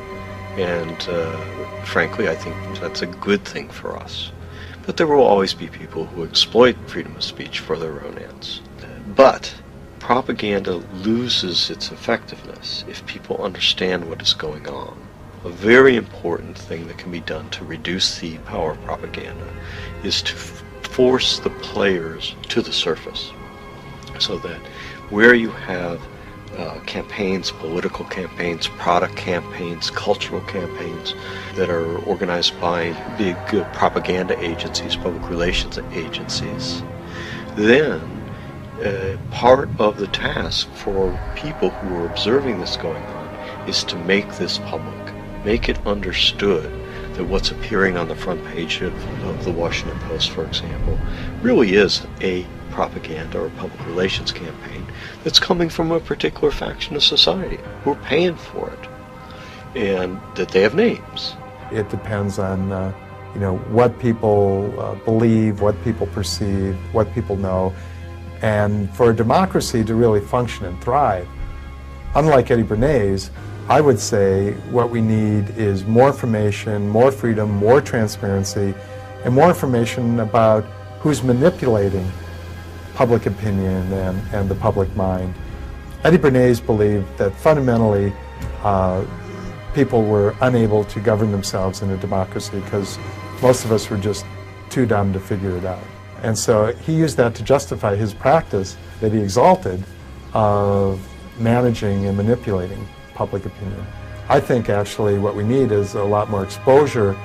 And frankly, I think that's a good thing for us. But there will always be people who exploit freedom of speech for their own ends. But propaganda loses its effectiveness if people understand what is going on. A very important thing that can be done to reduce the power of propaganda is to force the players to the surface, so that where you have campaigns, political campaigns, product campaigns, cultural campaigns that are organized by big propaganda agencies, public relations agencies, then part of the task for people who are observing this going on is to make this public, make it understood that what's appearing on the front page of the Washington Post, for example, really is a propaganda or public relations campaign that's coming from a particular faction of society who are paying for it, and that they have names. It depends on what people believe, what people perceive, what people know. And for a democracy to really function and thrive, unlike Eddie Bernays, I would say what we need is more information, more freedom, more transparency, and more information about who's manipulating public opinion and the public mind. Eddie Bernays believed that fundamentally people were unable to govern themselves in a democracy because most of us were just too dumb to figure it out. And so he used that to justify his practice that he exalted of managing and manipulating public opinion. I think actually what we need is a lot more exposure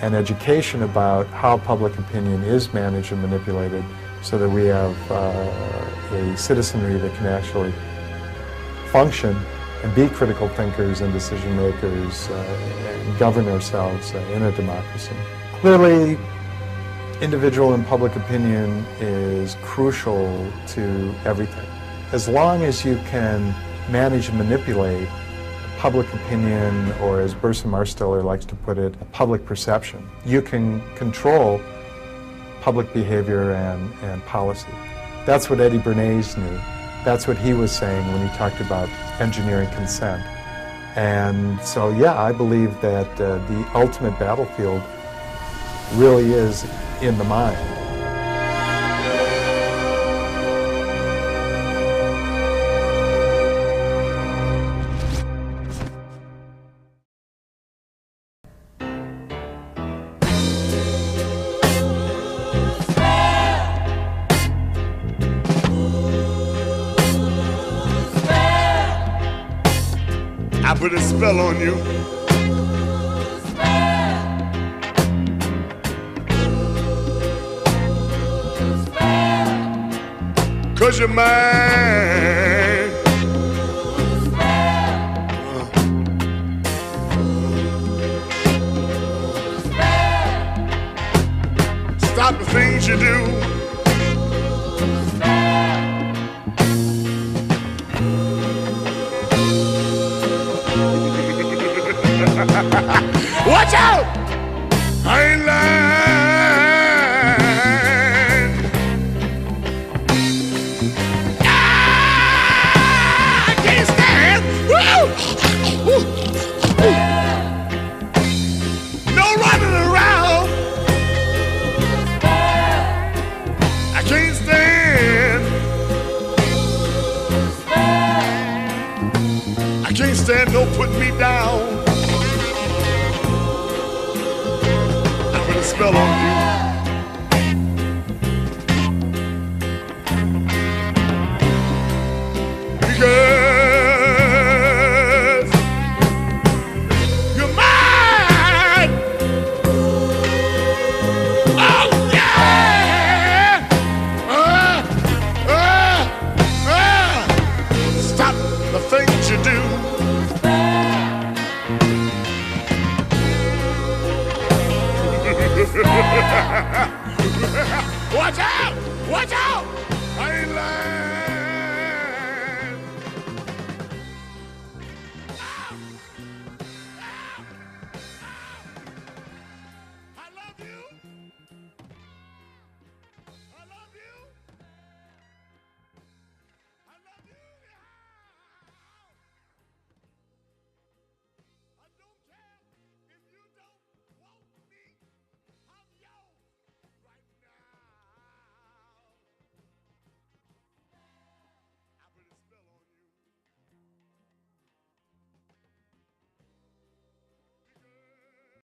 and education about how public opinion is managed and manipulated, so that we have a citizenry that can actually function and be critical thinkers and decision makers and govern ourselves in a democracy. Clearly, individual and public opinion is crucial to everything. As long as you can manage and manipulate public opinion, or as Burson Marsteller likes to put it, public perception, you can control public behavior and policy. That's what Eddie Bernays knew. That's what he was saying when he talked about engineering consent. And so, yeah, I believe that the ultimate battlefield really is in the mind. I put a spell on you. Cause you're mine. Stop the things you do. Watch out! I ain't lying. I can't stand. Woo! No running around. I can't stand. I can't stand no putting me down. Spell on you.